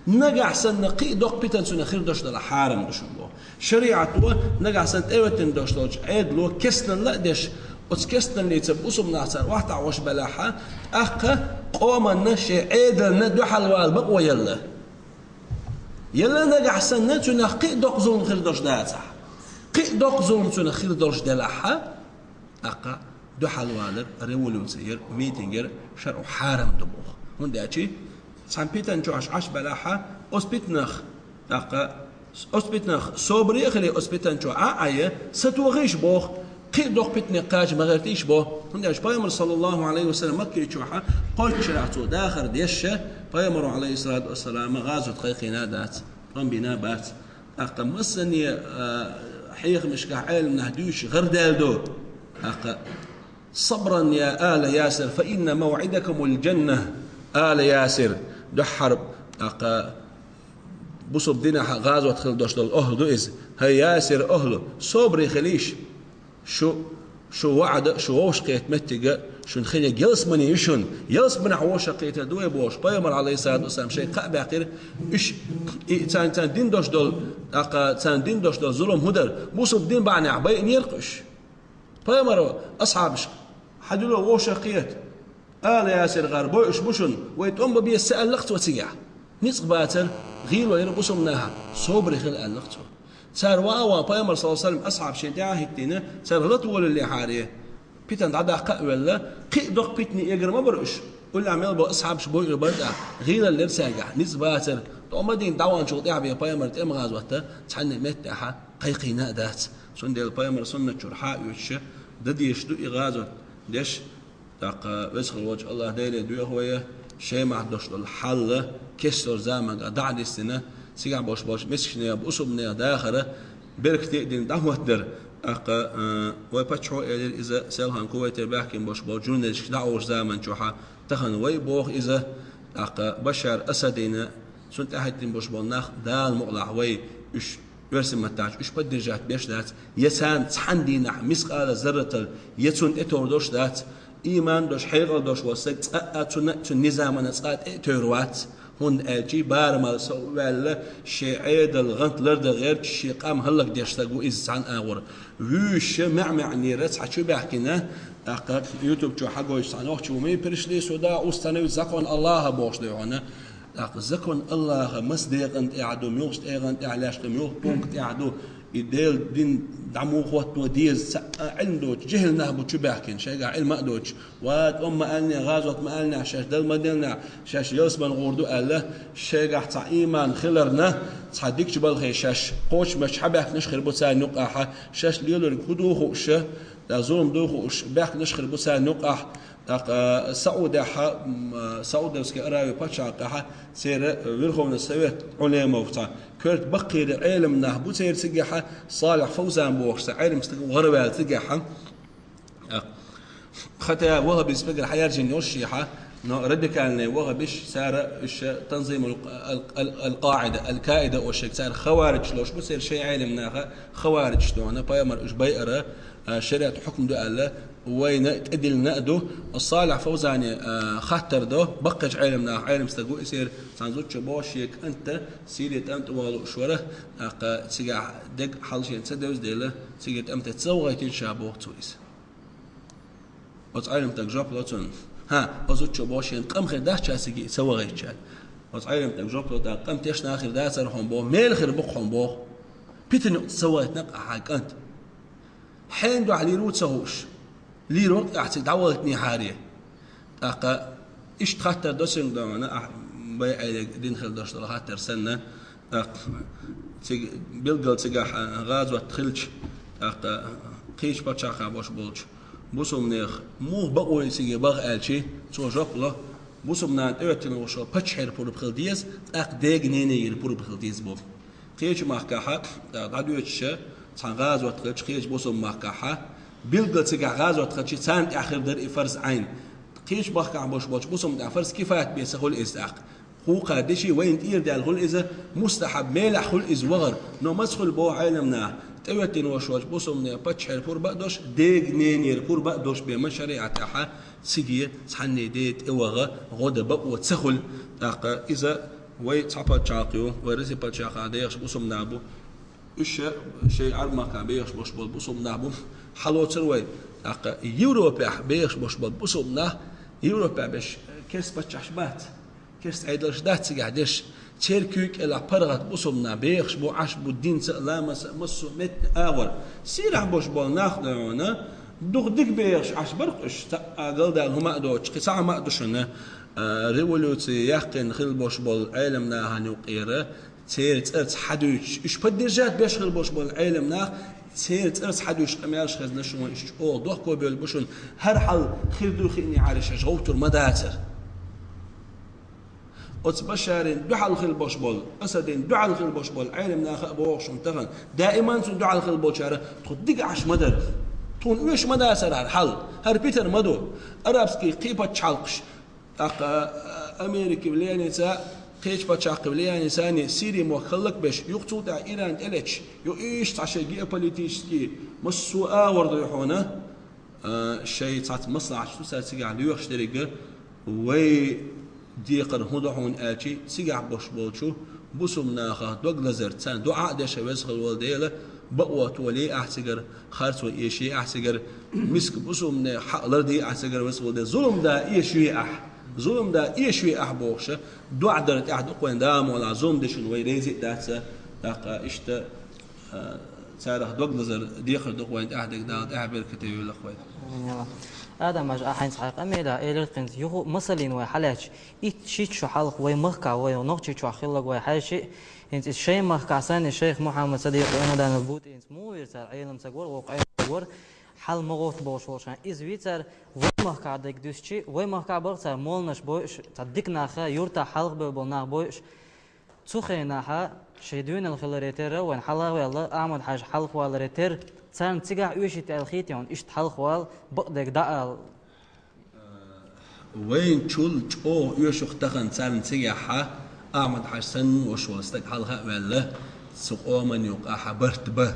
نجح سن قي دق بيتن سن خردوش ده حارم دشوا شريعة تو نجح سن أوتن دشلوش عيد لو كسن لا دش وتكسن اللي تبوسم نعسر واحد عوش بلاحة أخ قوم النشي عيد الندو حلوال بقوى يلا نجح سنة تنا قي دق ظلم خير درش داتح قي دق ظلم تنا خير درش دلحة أقا دو حلوالر ريولون سير ميتينجر شرع حارم دبوخ هون داتشي سان بيتن جوش عش بلاحة أسبتنخ أقا أسبتنخ صبري خلي أسبتن جو عاية ستوغيش بوخ قي دق بيتني قاج ما غيرتيش بوخ هون داتش بايمر صلى الله عليه وسلم مكي جوحة قلت شرعتو داخر ديشة بايمر عليه الصلاة والسلام غازو تقيقنا دات ربنا بات أقا مسني حيخ مشكح عالم نهدوش غير دالدو أقا صبرا يا آل ياسر فإن موعدكم الجنة. آل ياسر دحر بصب دينا غازوة خل دوش دول أهل دوئز هاي ياسر أهله صبري خليش شو وعد شو وش قيت متجا شو نخلي جلس مني يشون جلس من عوش قيت دوي بوش بيمر عليه الصلاة والسلام شيء قاب آخر إيش تان دين دوش دول تان دين دوش دول ظلم هدر بصب دين بعني عباي يرقش بيمر أصحابش حدلو وش قيت آل ياسر غربو إيش بوشون ويتأم بي السأل لقط وتجع نسق باتر غير ويرقصوا منها صبري خل اللقط صار واوا بيامر صلى الله عليه وسلم أصحاب شيء هتينا صار لطول اللي حاريه بيتن عدا قا ولا قي دق بيتني يجر ما برقش كل عمل بأصحاب شبوي بردا غير اللي رساجع نسباتر تقومدين دعوان شو تعب يا بيامر تأم غازوته تحن متها قيقينا ذات سن ديال بيامر سنة شرحاء وش ددي يشدو إغازة ليش تاق وسخ الوجه الله داير دوي هو شيء ما عندوش الحل كسر زمان قاعد السنة سيجع باش مسكني بأصبني داخله بركتي دين دعوة در ويبتشوا إذا سالهم كويت بحكي باش جونش دعوة زمان شوحة تخن ويبوخ إذا بشر أسدنا سنت أحد باش بالنخ دال مقلع وي إيش ورسم متاج إيش بدي رجعت بيش ذات يسان تحندينا مسك على ذرة يتون إتور دوش ذات إيمان دوش حيغل دوش وسق النظام نسقات إتوروات هون أجي بارمال سوال شيء عيد الغنط لرد غير شيء قام هلك ديشتاقو إز عن أور ويش مع نيرت حشو بحكينا يوتيوب شو حقو يستعنوه شو مي برشلي سودا أستنى زكون الله بوش ديوانا زكون الله مصدق أنت قاعدو ميوش أنت علاش ميوش بونك قاعدو يديل دين دعمو خوات وديز عنده جهلنا بوشو بحكين شيء علم أدوش وات قالنا غازوت ما قالنا شاش دل ما دلنا شاش يوسبن غوردو قال شيء قاعد إيمان خلرنا تصدق جبل خي شاش قوش مش حبك نشخر بوسا نقاحة شاش ليلو الكدو خوش لازوم دو خوش بحك نشخر بوسا نقاح سعودة سعودة وسك أراوي بتشاقها سير ويرخون السويت علماء وفتا كرت بقي علم نهبو سير سجحة صالح فوزان بوخس علم غربال سجحة خطأ وها بيسبق الحياة جنوشيحة ردك على وها بيش سار تنظيم القاعدة وشك سار خوارج لوش بصير شيء علم ناخه خوارج شلونه بايمر إيش بيقرأ شريعة حكم ده الله وين تأدل نقده الصالح فوزاني خطر ده بقش علمنا علم استجو يصير تنزوج باشيك أنت سيرت أنت والو شوره سجع دق حلشين تسدوز ديله سجت أمت تسوي تنشابه تويس وتعلم تجرب لاتون ها أزوج باشين قم خداه شاسجي سوى غير شال وتعلم تجرب لاتون قم تيش ناخر ده سرهم بو ميل خير بقهم بو بيتن سوى تنقع حق أنت حين دو على روت سهوش لي روت أحسن دعوتني حارية إيش تخطر دوسين دعوانا بيع دين خل دوش دلها ترسلنا بيلقل تجاه غازوة تخلش قيش بتشاخ باش بولش بوسم نيخ مو بقول سيجي بغ ألشي سو جبله بوسم نان أوتن وشو بتشحر بور بخلديز ديج نيني بور بخلديز بوب قيش محكحة عدوش تان غازوة تخلش قيش بوسم محكحة بيلقل تجاه غازوة تخلش تان آخر در إفرز عين قيش بحكح باش بوسم إفرز كيفات بيسهول إزاق هو قادشي وين تير دال هول إذا مستحب ميلح هول إز وغر نو مسخل بو عالمنا توتين وشوش بوسم نيا بتشحر بور بقدوش ديج نينير بور بقدوش بما شريعتها سيجي تحني ديت إوغا غدا بق وتسخل إذا وي تعبت شاقيو ورزي بتشاق عاديش بوسم نابو إيش شيء عرما كبيش بوش بوسم نابو حلو تروي يوروبا بيش بوش بوسم نا يوروبا بيش كيس بتشحبات كيس عيدلش دات سيجعدش تركيك إلى برغت بوسمنا بيخش بو عش بو الدين سألا مسو مت آور سيرح بوش بول ناخدونا دوغ ديك بيخش عش برقش تقل دال هما دوش قصاع ما دوشنا ريولوتي يقين خل بوش بول علمنا هنوقيره تير ترت حدوش إيش بدرجات بيش خل بوش بول علمنا تير ترت حدوش قميالش خزنا شو إيش أو دوغ كو بيول بوشون هر حل خير دو خيني عارش غوتر مداتر أتبشرين دعاء الخل باش بول أسدين دعاء الخل باش بول علم ناخ بوش انتهن دائما دعاء الخل باش شارع تدق عش مدر تون ويش مدى سر هالحل هر بيتر مدو أرابسكي قيبة تشالقش أمريكي بلياني سا قيش بتشاق بلياني ساني سيري مخلق بش يقصو تاع إيران تلتش يؤيش تعشى جيوبوليتيكي مسوا ورد يحونا شيء تعت مصلحة شو سال سجع ليوخ شتريقة وي ديقر هدوحون آتي سجع بوش بولشو بوسم ناخه دوغ لزر تسان دعاء دش ويسخ الوالديلة بقوة ولي أحسجر خارس وإيشي أحسجر مسك بوسم نه حق لردي أحسجر ويسخ الوالديلة ظلم دا إيشوي ظلم دا إيشوي بوخشة دعاء درت أحد أقوين دام ولا ظلم دشون ويريزي داتسا داقا إشتا سارخ دوغ لزر ديقر دوغوين أحدك دالت أحبير كتير الأخوين آدم مج أحينس حق أميدا إيرقنز يهو مثلاً وحلاش إتشيت شو حلق ويمركع وينقش شو خلق ويحاشي إنت الشيء مركع سان الشيخ محمد صديق وأنا دان البوت إنت مو يرسل عيلم سجور وقعين سجور حل مغوت بوشوشان إز ويتر ويمركع دك دوشي ويمركع برسل مولنش بوش تصدق ناخا يورتا حلق ببلنا بوش تخيناها شيدون الخلريتر وين حلق ويلا أعمل حاج حلق والريتر سان تيجا يوشي تالخيتيون إيش تحلق وال بقدك دال وين تشول أو يوشخ تخن سان تيجا أعمل حسن وشو استقحلها ولا سوق من يقع حبرت به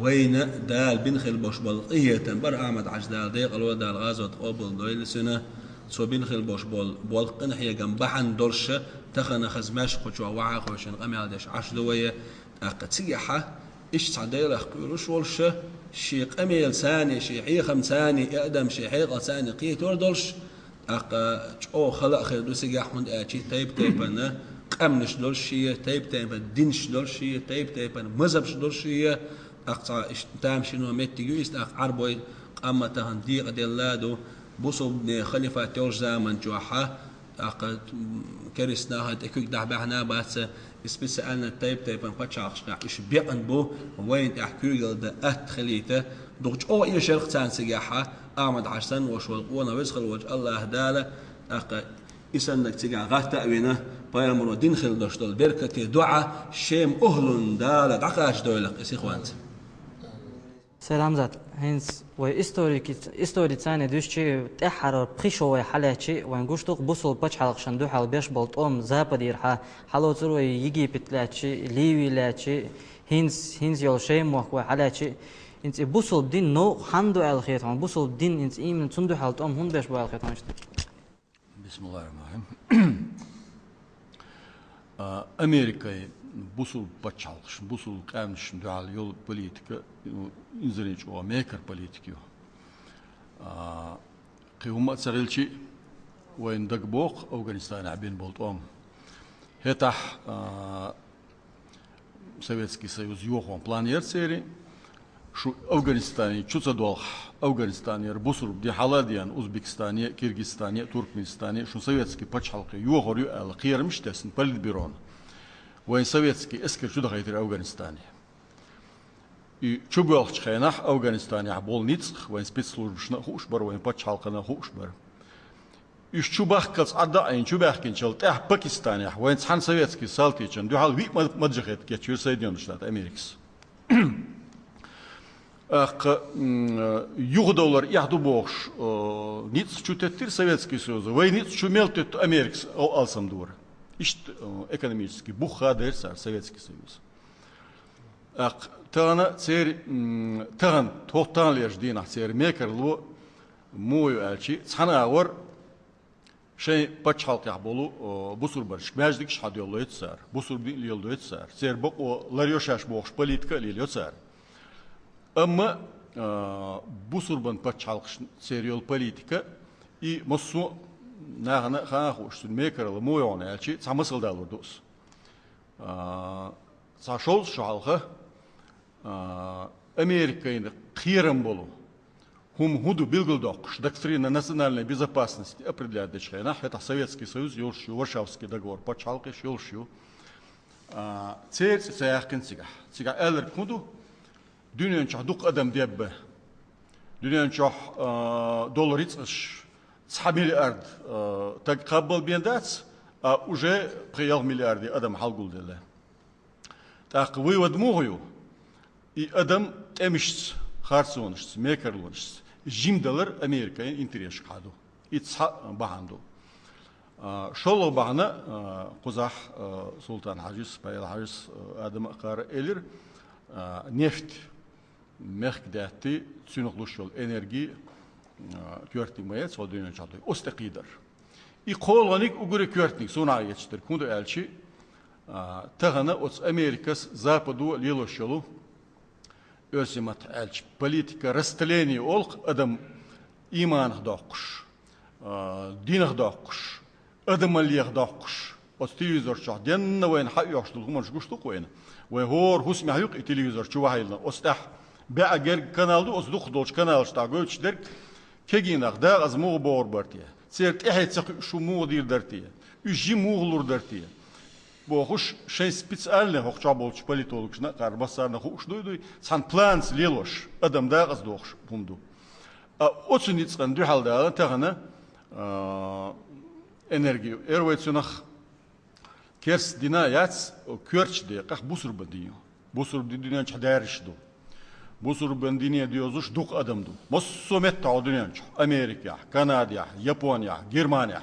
وين دال بنخل بوش بلقية تنبر أعمل حش دال ديق الواد دال غازوت قبل دويل سنة سو بنخل بوش بلقن هي جنبحن درشة تخن خزماش خشوا وعا خوشن قمي عدش عش دوية أقتيحة إيش تعديل أخبروش ولشة شي قمي لساني شي حي خمساني أقدم شي حي قساني قيه توردلش أو خلق خير دوسي جاحمد أشي تيب أنا قمنش دلشية تيب دينش دلشية تيب مذهبش دلشية أقطع تام شنو متيجو است عربوي أما تهندي قد اللادو بوسو بن خليفة تورج زمن جوحة كرسناها تكوك دعبحنا بس اسبس أنا تيب نقطع عشنا إيش بيقن بو وين أحكي ده أتخليته دوج أو إيه شرق تان سجاحة أحمد حسن وشوال قونا ويسخل وجه الله هدالة إسنك تجع غات تأوينه بايمر ودين خل دشتل بركة دعاء شيم أهل دالة دعاش دولك إخوانت سلام زاد هنس وإستوري ثاني دوشي تحرر بخيشو وحلاتشي وانقشتوق بوصل بچ حلقشن دو حل بيش بلطوم زابدير حلو تروي يجي بتلاتشي ليوي لاتشي هنس يول شيء موخ وحلاتشي انت بوصل بدين نو حمدو الخيطان بوصل بدين انت من تندو حلطوم هون بيش بو الخيطان بسم الله الرحمن الرحيم أمريكا بوصل بتشالش بوصل كامش دعال يول بوليتيكا إنزريج أو ميكر بوليتيكيو قيوم تسريلشي وين دقبوق أفغانستان عبين بولتوم هتح Советский Союз يوخون بلانير سيري شو أفغانستاني شو صدوق أفغانستاني ربوسر بدي حالاديان أوزبكستاني كيرغيزستاني تركمانستاني شو سويتسكي بتشالقي يوخور الخير مش تسن بلد بيرون وين سويتسكي اسكر شو دغيتر أفغانستاني شو بيلخش خيناح أفغانستاني عبول نيتسخ وين سبيتسلوربشنا خوش بر وين بتشالقنا خوش بر إيش شو بحكي عدا شو بحكي شلت باكستاني وين صحن سويتسكي سالتيشن دو حال ويك مدجخت كيتشو سيديون الشتات أمريكس يغدولر يحدو بوش نيتس شو تتر سويتسكي سوز وين نيتس شو ملت أمريكس أو ألسم دور إيش إقتصادي بوخا درس سويتسكي سوز تانا تير تان توتان ليش دينا تير ميكر لو مويو ألشي صحن أور شيء بتشالت يحبولو بوسر برش ماجدك شحد يلو يتسار بوسر بين يلو يتسار سير بقو لاريوشاش بوخش بوليتيكا ليلو يتسار أما بوسر بن بتشالش سيريول بوليتيكا إي مسو نحن خاخوش ميكر المويون ألشي تعمسل دالور دوس تعشول شالخه أمريكا خيرم بولو هم هدو билгылдоқш доктрина национальной безопасности определяет дечхайна это Советский Союз юлшу Варшавский договор почалкиш юлшу цер саяхкин сига элер куду дүйнөн чахдук адам деббе дүйнөн чах доллар ицш 9 миллиард так кабыл бендац уже приял миллиарды адам халгулделе так вывод могую и адам темиш харсоншс, мекерлоншс, жимдалар Америка интерес хаду. Итса баханду. Шоло бахана Кузах Султан Хаджис, Пайл Хаджис, Адам Акар Элир, нефть, мехкдати, цюнухлушол энергии, кюртник маец, водойна чатой, остекидар. И колоник угуре кюртник, суна ячтер, кунду элчи, тагана от Америкас западу лилошолу, Ösümat elç politika rastleni olq adam iman doqş din doqş adam aliyaq doqş o televizor çadyan ve ha yoxtul human gushtu qoyna ve hor husma yuq televizor çuvaylna ostah ba'ger kanalda osduq dolç kanal ştagölçler keginaqda azmu bor bartiya sert ehetsaq şu mudir dartiya üji muğlur dartiya Bu hoş şey spesialne hoşçabolç politologşna qarbasarna hoşduydu san plans liloş adamda qazdoq bumdu. Oçunitsqan duhalda tağana enerji erwetsunaq kers dinayats körçde qaq busurbadiyo. Busurbadiyo çadarışdu. Busurbadiyo diyozuş duq adamdu. Mossomet tağdunyanç Amerika, Kanada, Japonya, Germanya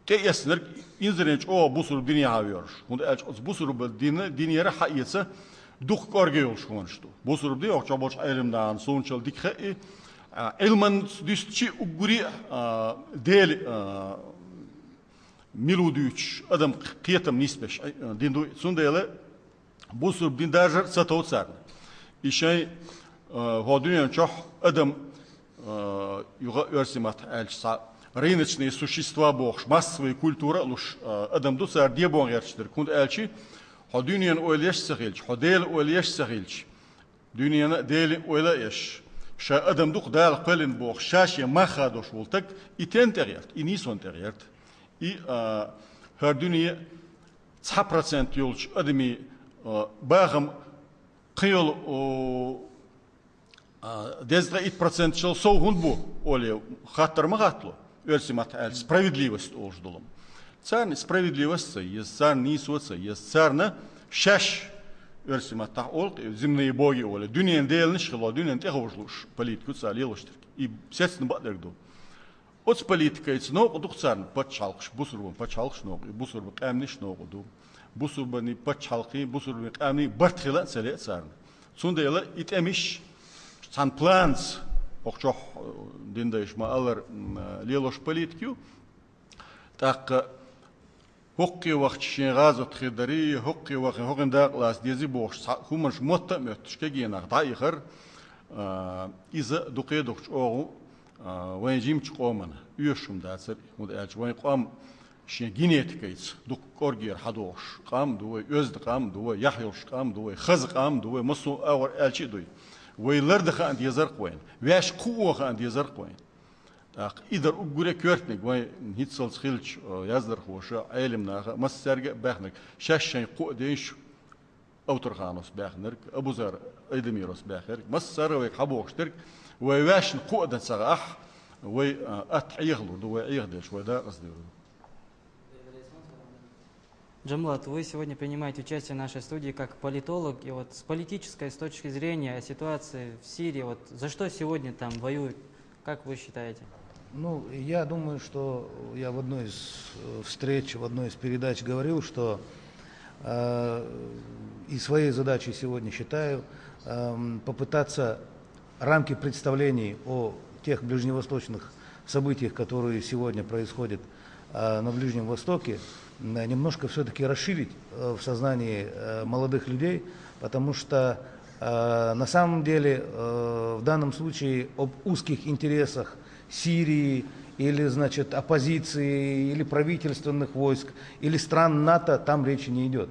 Esner inzirenç o busur dünya havıyor. Bunda elç busur bu dünyaya hayatsa duh korguyol şumanıştı. Busur diyor ki boş elimden sonuçal dikhe elman düşçi uguri del miludüç adam kıyatam nisbeş dindu sundayla busur dindajar satotsar. İşey o dünyanın çok adam yuga örsimat elç рыночные существа бог, массовая культура, луж адам дуцар дебон ярчтер, кунд элчи, хо дюниян ойлеш сахилч, хо дел ойлеш сахилч, дюнияна дели ойлеш, ша адам дух дал qalin бог, шашя махадош волтак, и тен терьерт, и нison терьерт, и хар дюния 100% yolç adami bağım qiyol dezga 1% şol soğun bu, olye xattarma xatlo. Ölsimat el справедливость oluşdulum. Царь справедливость есть царь нисоца, есть царь шаш ölsimat ta ol земные боги оля. Дюниян делниш хло, дюниян теховшлуш политику цалилоштер. И сетсн бадерду. От политика ицно одух царь пачалкш, бусурбан пачалкш но, бусурбан qamnish но оду. Бусурбани пачалки, бусурбан qamni бартхила цале царь. Сундайла итемиш сан планс Oqchoq dindayışma alır liloş politikyu. Tak hukki vaqt şin gazot xidari hukki vaqt hukunda qlas dizi boş human şmotta mötüşke giyinaq dayıqır iza duqedoq oğu vayjim çıqomana üyüşüm datsır mud elç vay qam şin genetikayız duq korgir hadoş qam duy özd qam duy yahyoş qam duy xız qam duy musu awar elçi duy ويلر دخل عند يزرق وين ويش قوة عند يزرق وين إذا أقول كورتنك وين هيتصل خلش يزرق وشا علمنا مس سرقة بخنك شاش شيء قوة ديش أوتر خانوس بخنك أبو زر أيدميروس بخير مس سر ويك حبوش ترك ويش قوة ده سرح وي أتعيغلو دو يعيغدش وده قصدي Джамлат, вы сегодня принимаете участие в нашей студии как политолог, и вот с политической, с точки зрения о ситуации в Сирии, вот за что сегодня там воюют, как вы считаете? Ну, я думаю, что я в одной из встреч, в одной из передач говорил, что и своей задачей сегодня считаю попытаться рамки представлений о тех ближневосточных событиях, которые сегодня происходят на Ближнем Востоке, немножко все-таки расширить в сознании молодых людей, потому что на самом деле в данном случае об узких интересах Сирии или, значит, оппозиции, или правительственных войск, или стран НАТО там речи не идет.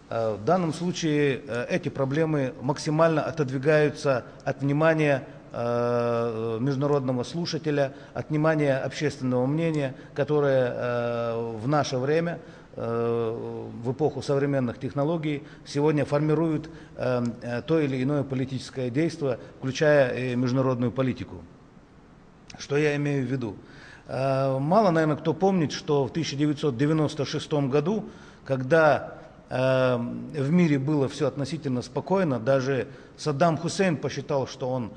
В данном случае эти проблемы максимально отодвигаются от внимания международного слушателя, от внимания общественного мнения, которое в наше время, в эпоху современных технологий, сегодня формирует то или иное политическое действие, включая и международную политику. Что я имею в виду? Мало, наверное, кто помнит, что в 1996 году, когда в мире было все относительно спокойно. Даже Саддам Хусейн посчитал, что он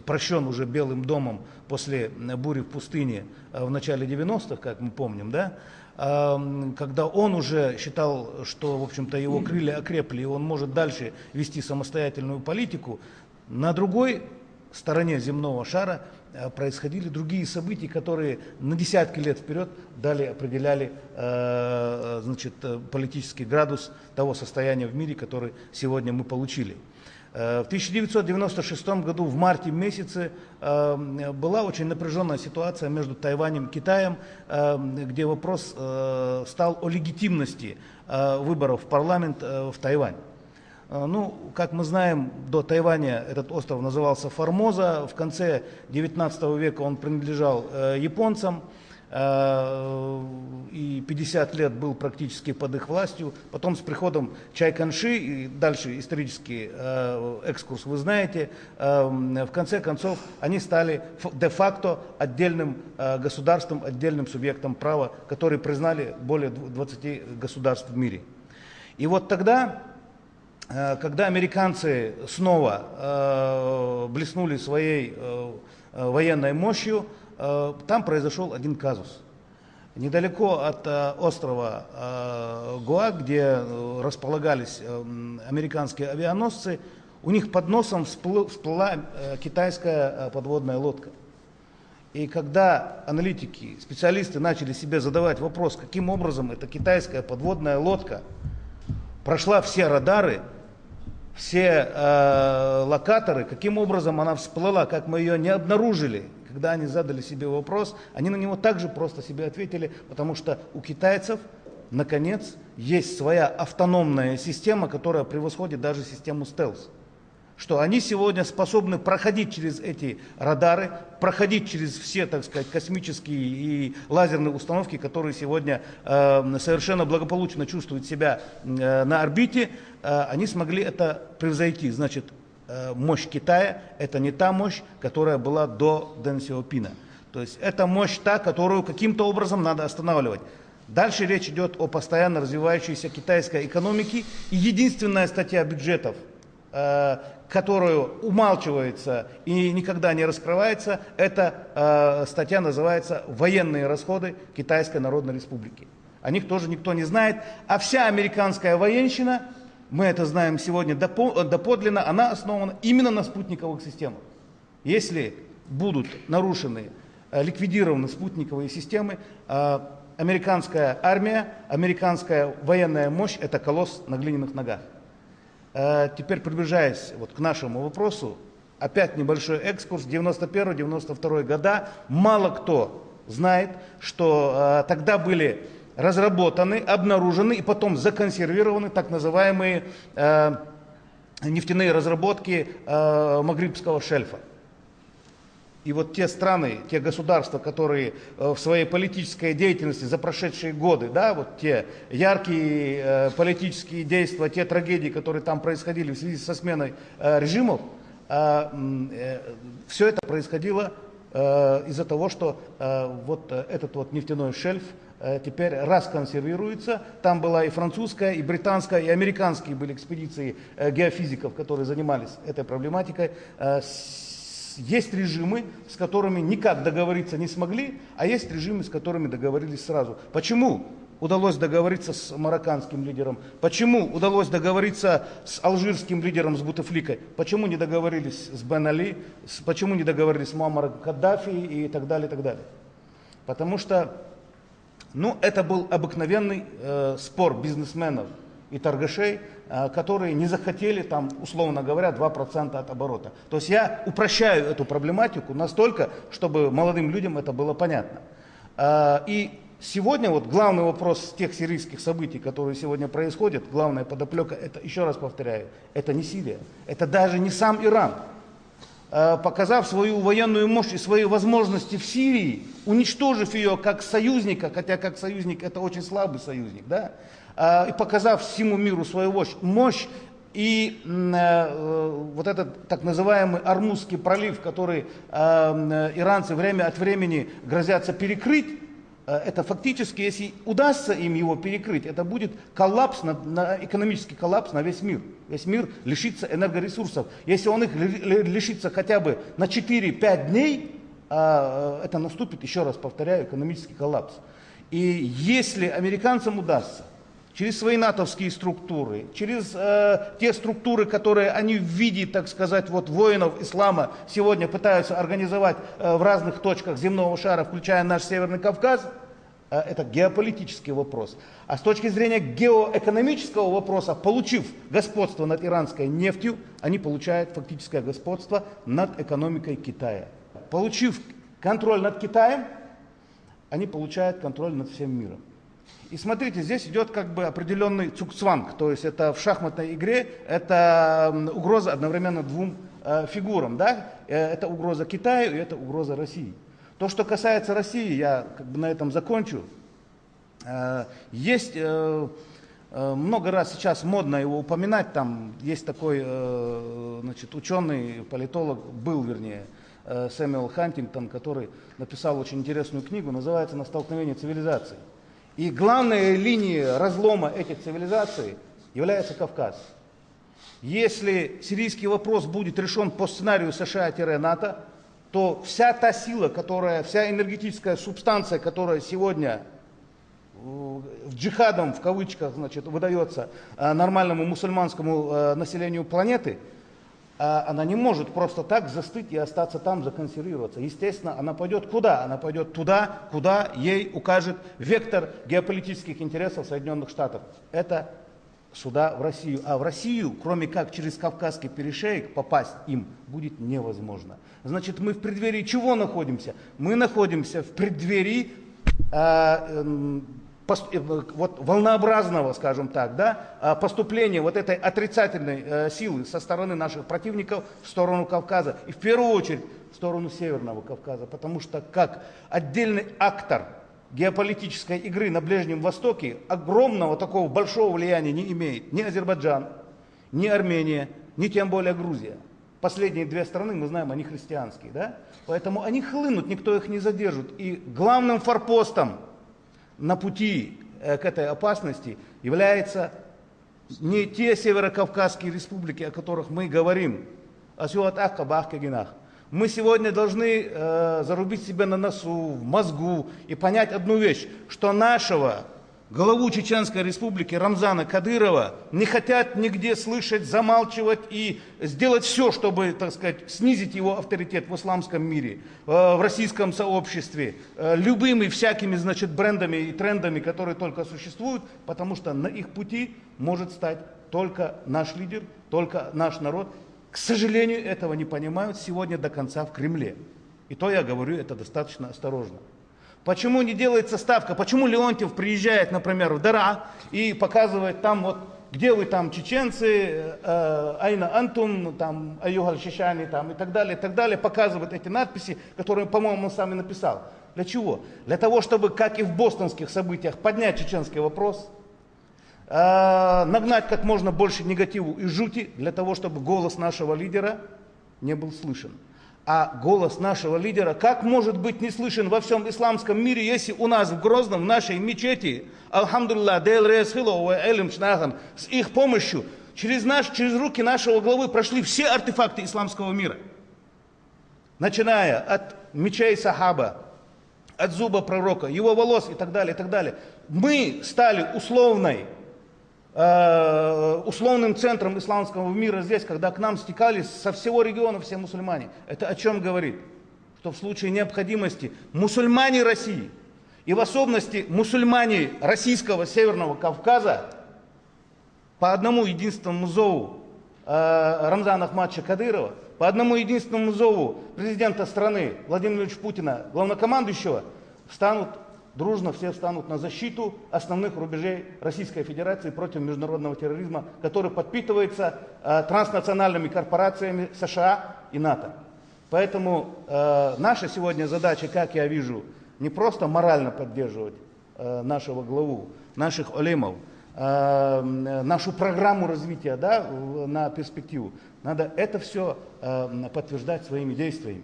прощен уже Белым домом после бури в пустыне в начале 90-х, как мы помним, да? Когда он уже считал, что, в общем-то, его крылья окрепли, и он может дальше вести самостоятельную политику, на другой стороне земного шара происходили другие события, которые на десятки лет вперед определяли значит, политический градус того состояния в мире, который сегодня мы получили. В 1996 году, в марте месяце, была очень напряженная ситуация между Тайванем и Китаем, где вопрос стал о легитимности выборов в парламент в Тайвань. Ну, как мы знаем, до Тайваня этот остров назывался Формоза. В конце 19 века он принадлежал японцам и 50 лет был практически под их властью. Потом с приходом Чай Каньши, и дальше исторический экскурс вы знаете, в конце концов они стали де-факто отдельным государством, отдельным субъектом права, который признали более 20 государств в мире. И вот тогда, когда американцы снова блеснули своей военной мощью, там произошел один казус. Недалеко от острова Гуа, где располагались американские авианосцы, у них под носом всплыла китайская подводная лодка. И когда аналитики, специалисты начали себе задавать вопрос, каким образом эта китайская подводная лодка прошла все радары, все локаторы, каким образом она всплыла, как мы ее не обнаружили. Когда они задали себе вопрос, они на него также просто себе ответили, потому что у китайцев, наконец, есть своя автономная система, которая превосходит даже систему стелс. Что они сегодня способны проходить через эти радары, проходить через все, так сказать, космические и лазерные установки, которые сегодня совершенно благополучно чувствуют себя на орбите, они смогли это превзойти. Значит, мощь Китая – это не та мощь, которая была до Дэн Сяопина. То есть это мощь та, которую каким-то образом надо останавливать. Дальше речь идет о постоянно развивающейся китайской экономике. И единственная статья бюджетов, которую умалчивается и никогда не раскрывается, эта статья называется «Военные расходы Китайской Народной Республики». О них тоже никто не знает. А вся американская военщина, мы это знаем сегодня доподлинно, она основана именно на спутниковых системах. Если будут нарушены, ликвидированы спутниковые системы, американская армия, американская военная мощь – это колосс на глиняных ногах. Теперь, приближаясь вот к нашему вопросу, опять небольшой экскурс. 91-92 года. Мало кто знает, что тогда были разработаны, обнаружены и потом законсервированы так называемые нефтяные разработки Магрибского шельфа. И вот те страны, те государства, которые в своей политической деятельности за прошедшие годы, да, вот те яркие политические действия, те трагедии, которые там происходили в связи со сменой режимов, все это происходило из-за того, что вот этот вот нефтяной шельф теперь расконсервируется. Там была и французская, и британская, и американские были экспедиции геофизиков, которые занимались этой проблематикой. Есть режимы, с которыми никак договориться не смогли, а есть режимы, с которыми договорились сразу. Почему удалось договориться с марокканским лидером? Почему удалось договориться с алжирским лидером, с Бутефликой? Почему не договорились с Бен Али? Почему не договорились с Муаммаром Каддафи и так далее, и так далее? Потому что, ну, это был обыкновенный спор бизнесменов и торгашей, которые не захотели, там, условно говоря, 2% от оборота. То есть я упрощаю эту проблематику настолько, чтобы молодым людям это было понятно. И сегодня вот главный вопрос тех сирийских событий, которые сегодня происходят, главная подоплека, это, еще раз повторяю, это не Сирия, это даже не сам Иран. Показав свою военную мощь и свои возможности в Сирии, уничтожив ее как союзника, хотя как союзник это очень слабый союзник, да, и показав всему миру свою мощь, и вот этот так называемый Ормузский пролив, который иранцы время от времени грозятся перекрыть, это фактически, если удастся им его перекрыть, это будет коллапс, экономический коллапс на весь мир. Весь мир лишится энергоресурсов. Если он их лишится хотя бы на 4-5 дней, это наступит, еще раз повторяю, экономический коллапс. И если американцам удастся через свои натовские структуры, через те структуры, которые они в виде, так сказать, вот воинов ислама сегодня пытаются организовать в разных точках земного шара, включая наш Северный Кавказ, это геополитический вопрос. А с точки зрения геоэкономического вопроса, получив господство над иранской нефтью, они получают фактическое господство над экономикой Китая. Получив контроль над Китаем, они получают контроль над всем миром. И смотрите, здесь идет как бы определенный цугцванг, то есть это в шахматной игре, это угроза одновременно двум фигурам, да? Это угроза Китаю и это угроза России. То, что касается России, я как бы на этом закончу. Есть много раз сейчас модно его упоминать, там есть такой значит, ученый, политолог, был вернее, Сэмюэл Хантингтон, который написал очень интересную книгу, называется «На столкновении цивилизаций». И главной линией разлома этих цивилизаций является Кавказ. Если сирийский вопрос будет решен по сценарию США-НАТО, то вся та сила, вся энергетическая субстанция, которая сегодня джихадом, в кавычках, значит, выдается нормальному мусульманскому населению планеты, она не может просто так застыть и остаться там, законсервироваться. Естественно, она пойдет куда? Она пойдет туда, куда ей укажет вектор геополитических интересов Соединенных Штатов. Это сюда, в Россию. А в Россию, кроме как через Кавказский перешеек, попасть им будет невозможно. Значит, мы в преддверии чего находимся? Мы находимся в преддверии вот волнообразного, скажем так, да, поступления вот этой отрицательной силы со стороны наших противников в сторону Кавказа и в первую очередь в сторону Северного Кавказа, потому что как отдельный актор геополитической игры на Ближнем Востоке огромного такого большого влияния не имеет ни Азербайджан, ни Армения, ни тем более Грузия. Последние две страны, мы знаем, они христианские, да? Поэтому они хлынут, никто их не задержит. И главным форпостом на пути к этой опасности являются не те северокавказские республики, о которых мы говорим, а Сюат-Ахка, Бахка-Гинах. Мы сегодня должны зарубить себе на носу, в мозгу и понять одну вещь, что нашего главу Чеченской республики Рамзана Кадырова не хотят нигде слышать, замалчивать и сделать все, чтобы, так сказать, снизить его авторитет в исламском мире, в российском сообществе, любыми всякими, значит, брендами и трендами, которые только существуют, потому что на их пути может стать только наш лидер, только наш народ. К сожалению, этого не понимают сегодня до конца в Кремле. И то я говорю это достаточно осторожно. Почему не делается ставка? Почему Леонтьев приезжает, например, в Дара и показывает там, вот, где вы там чеченцы, Айна Антум, там, Аюгаль Шишани, там, и так далее, показывает эти надписи, которые, по-моему, он сам и написал. Для чего? Для того, чтобы, как и в бостонских событиях, поднять чеченский вопрос, нагнать как можно больше негативу и жути, для того, чтобы голос нашего лидера не был слышен. А голос нашего лидера как может быть не слышен во всем исламском мире, если у нас в Грозном, в нашей мечети, алхамдулилlah, с их помощью, через руки нашего главы прошли все артефакты исламского мира. Начиная от мечей сахаба, от зуба пророка, его волос и так далее, и так далее. Мы стали условным центром исламского мира здесь, когда к нам стекались со всего региона все мусульмане. Это о чем говорит? Что в случае необходимости мусульмане России, и в особенности мусульмане российского Северного Кавказа, по одному единственному зову Рамзана Ахмадовича Кадырова, по одному единственному зову президента страны Владимира Владимировича Путина, главнокомандующего, дружно все встанут на защиту основных рубежей Российской Федерации против международного терроризма, который подпитывается транснациональными корпорациями США и НАТО. Поэтому наша сегодня задача, как я вижу, не просто морально поддерживать нашего главу, наших улемов, нашу программу развития, да, на перспективу. Надо это все подтверждать своими действиями.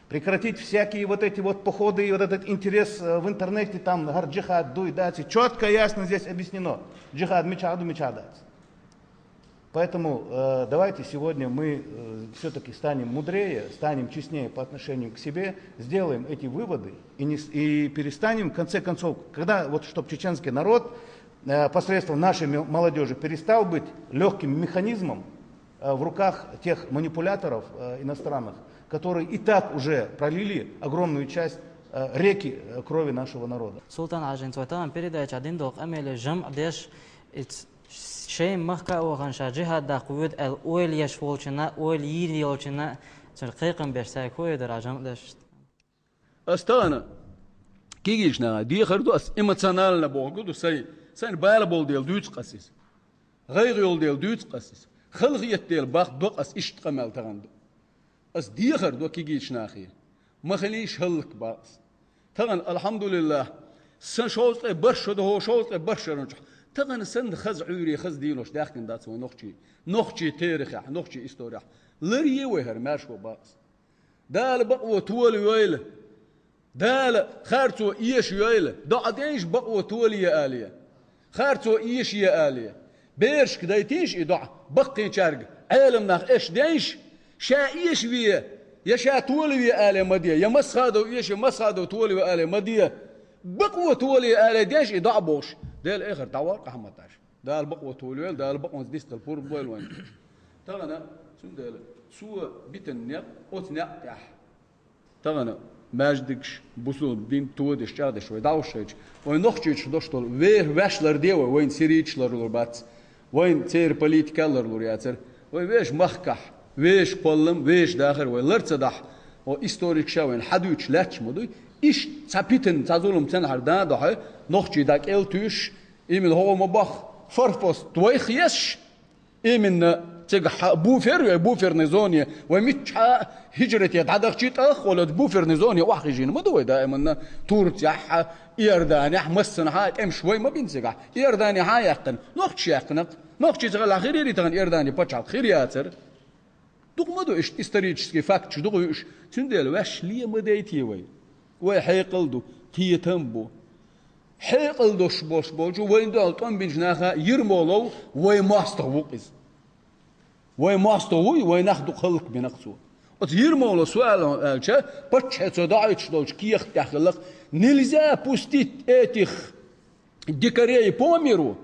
Прекратить всякие вот эти вот походы и вот этот интерес в интернете, там, джихад, дуйдати. Четко, ясно здесь объяснено. Джихад, мечаду, мечадать. Поэтому давайте сегодня мы все-таки станем мудрее, станем честнее по отношению к себе, сделаем эти выводы и перестанем, в конце концов, когда вот чтобы чеченский народ посредством нашей молодежи перестал быть легким механизмом в руках тех манипуляторов иностранных, которые и так уже пролили огромную часть реки крови нашего народа. Султан Ажинцватан передача один док амели жам деш شيء مخكا وغنشا جهاد دا قوت الأول يشفولشنا أول يليولشنا ترقيقا بيرساي كوي دراجم دش أستانا كيجيشنا دي خردو أس إموشنال نبوغو ساي بالا بول ديال دوتس قاسيس غير يول ديال دوتس قاسيس خلقيت ديال باخ دوق أس إشتقمال تغندو أس دي خردو كيجيشنا أخي ما خليش هلك باس تغن الحمد لله سن شوز برشة ده شوز برشة تغن سند خز عوري خز ديلوش داخل داتس ونخشي تاريخ نخشي استوريح لريه وهر ماشو باس دال بقوة طول ويله دال خارتو إيش ويله دعديش بقوة طول يا آلية خارتو إيش يا آلية بيرش كدايتيش إدع بقي شارق عالم ناخ إيش ديش شا إيش ويا يا شا طول ويا آلية مدية يا مسخادو إيش مسخادو طول ويا آلية مدية بقوة طول يا آلية ديش إدع بوش ده الآخر تعوار قحمتاش ده البقوة طولويل ده البقوة ديست الفور بويل وين تغنى سن ده سوى بيتنيق أتنيق يح تغنى ماجدكش بوسو دين تودش جادش ويداوشيش وين نخشيش دوشتول وين واشلر ديوه وين سيريتشلر لوربات وين تير بوليتيكالر لورياتر وين ويش مخكح ويش قلم ويش داخل وين لرتصدح وإستوريك شاوين حدوش لاتش مدوي إيش تابيتن تازولم تنهر دا ده نخشي داك إلتوش إيمن هو مباخ فرفوس تويخ يش إيمن تجح بوفر نزونيا ومتش هجرة يتعدق شيء أخ ولا بوفر نزونيا واحد يجين ما دوي دائما تورتيح إيرداني حمسن هاي أم شوي ما بينسجح إيرداني هاي يقن نخشي يقنق نخشي تغل آخر يري تغن إيرداني بتشعب خير ياتر دوق ما دو إيش استريتشسكي فاكتش دوق إيش تندل واش ليه ما دايتي وي وحيقلدو كي تنبو حيقلدو شبوش بوجو وين دالتون بنجناخا يرمولو وي ماستوقز وي ماستوي وي ناخدو خلق بنقصو يرمولو سؤال الشا بتش هتصدعيش دوش كي يختخلق نلزا بوستيت этих дикарей по миру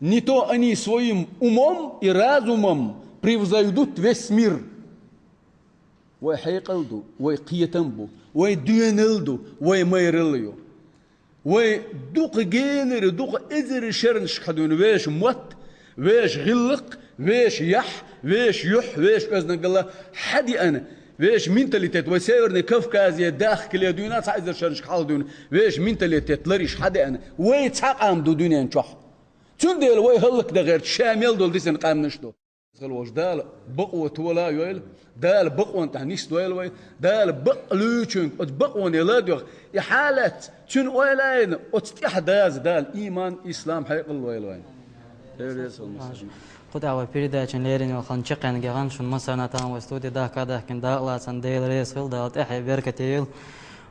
не то они своим умом и разумом превзойдут весь мир. وحيقلدو ويقيتنبو ويدينلدو ويميرليو ويدوق جينر دوق إذر شرنش خدون ويش موت ويش غلق ويش يح ويش يح ويش أزنق الله حدي أنا ويش مينتاليتيت ويسيرني كفكازية داخل يدونا تعذر شرنش خالدون ويش مينتاليتيت لريش حدي أنا ويتعقام دو دنيا نشوح تندل ويهلق ده غير شامل دول ديسن قام نشدو خلوش دال بقوة ولا يويل دال بقوة تهنيس دويل دال بق لوچون ات بقوة يلادوغ يحالة تون ويلين اتتيح دال إيمان إسلام حقيق الويلين Куда передача Лерин Ваханчекан Геран шун масана там в студии да когда кенда лацан дейл ресвил да отехе беркатейл.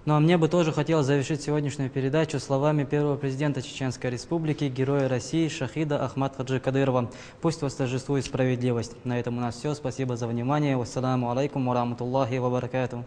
Ну а мне бы тоже хотелось завершить сегодняшнюю передачу словами первого президента Чеченской Республики, героя России, шахида Ахмад Хаджи Кадырова. Пусть восторжествует справедливость. На этом у нас все. Спасибо за внимание. Вассаламу алейкум ва рахматуллахи ва баракатуху.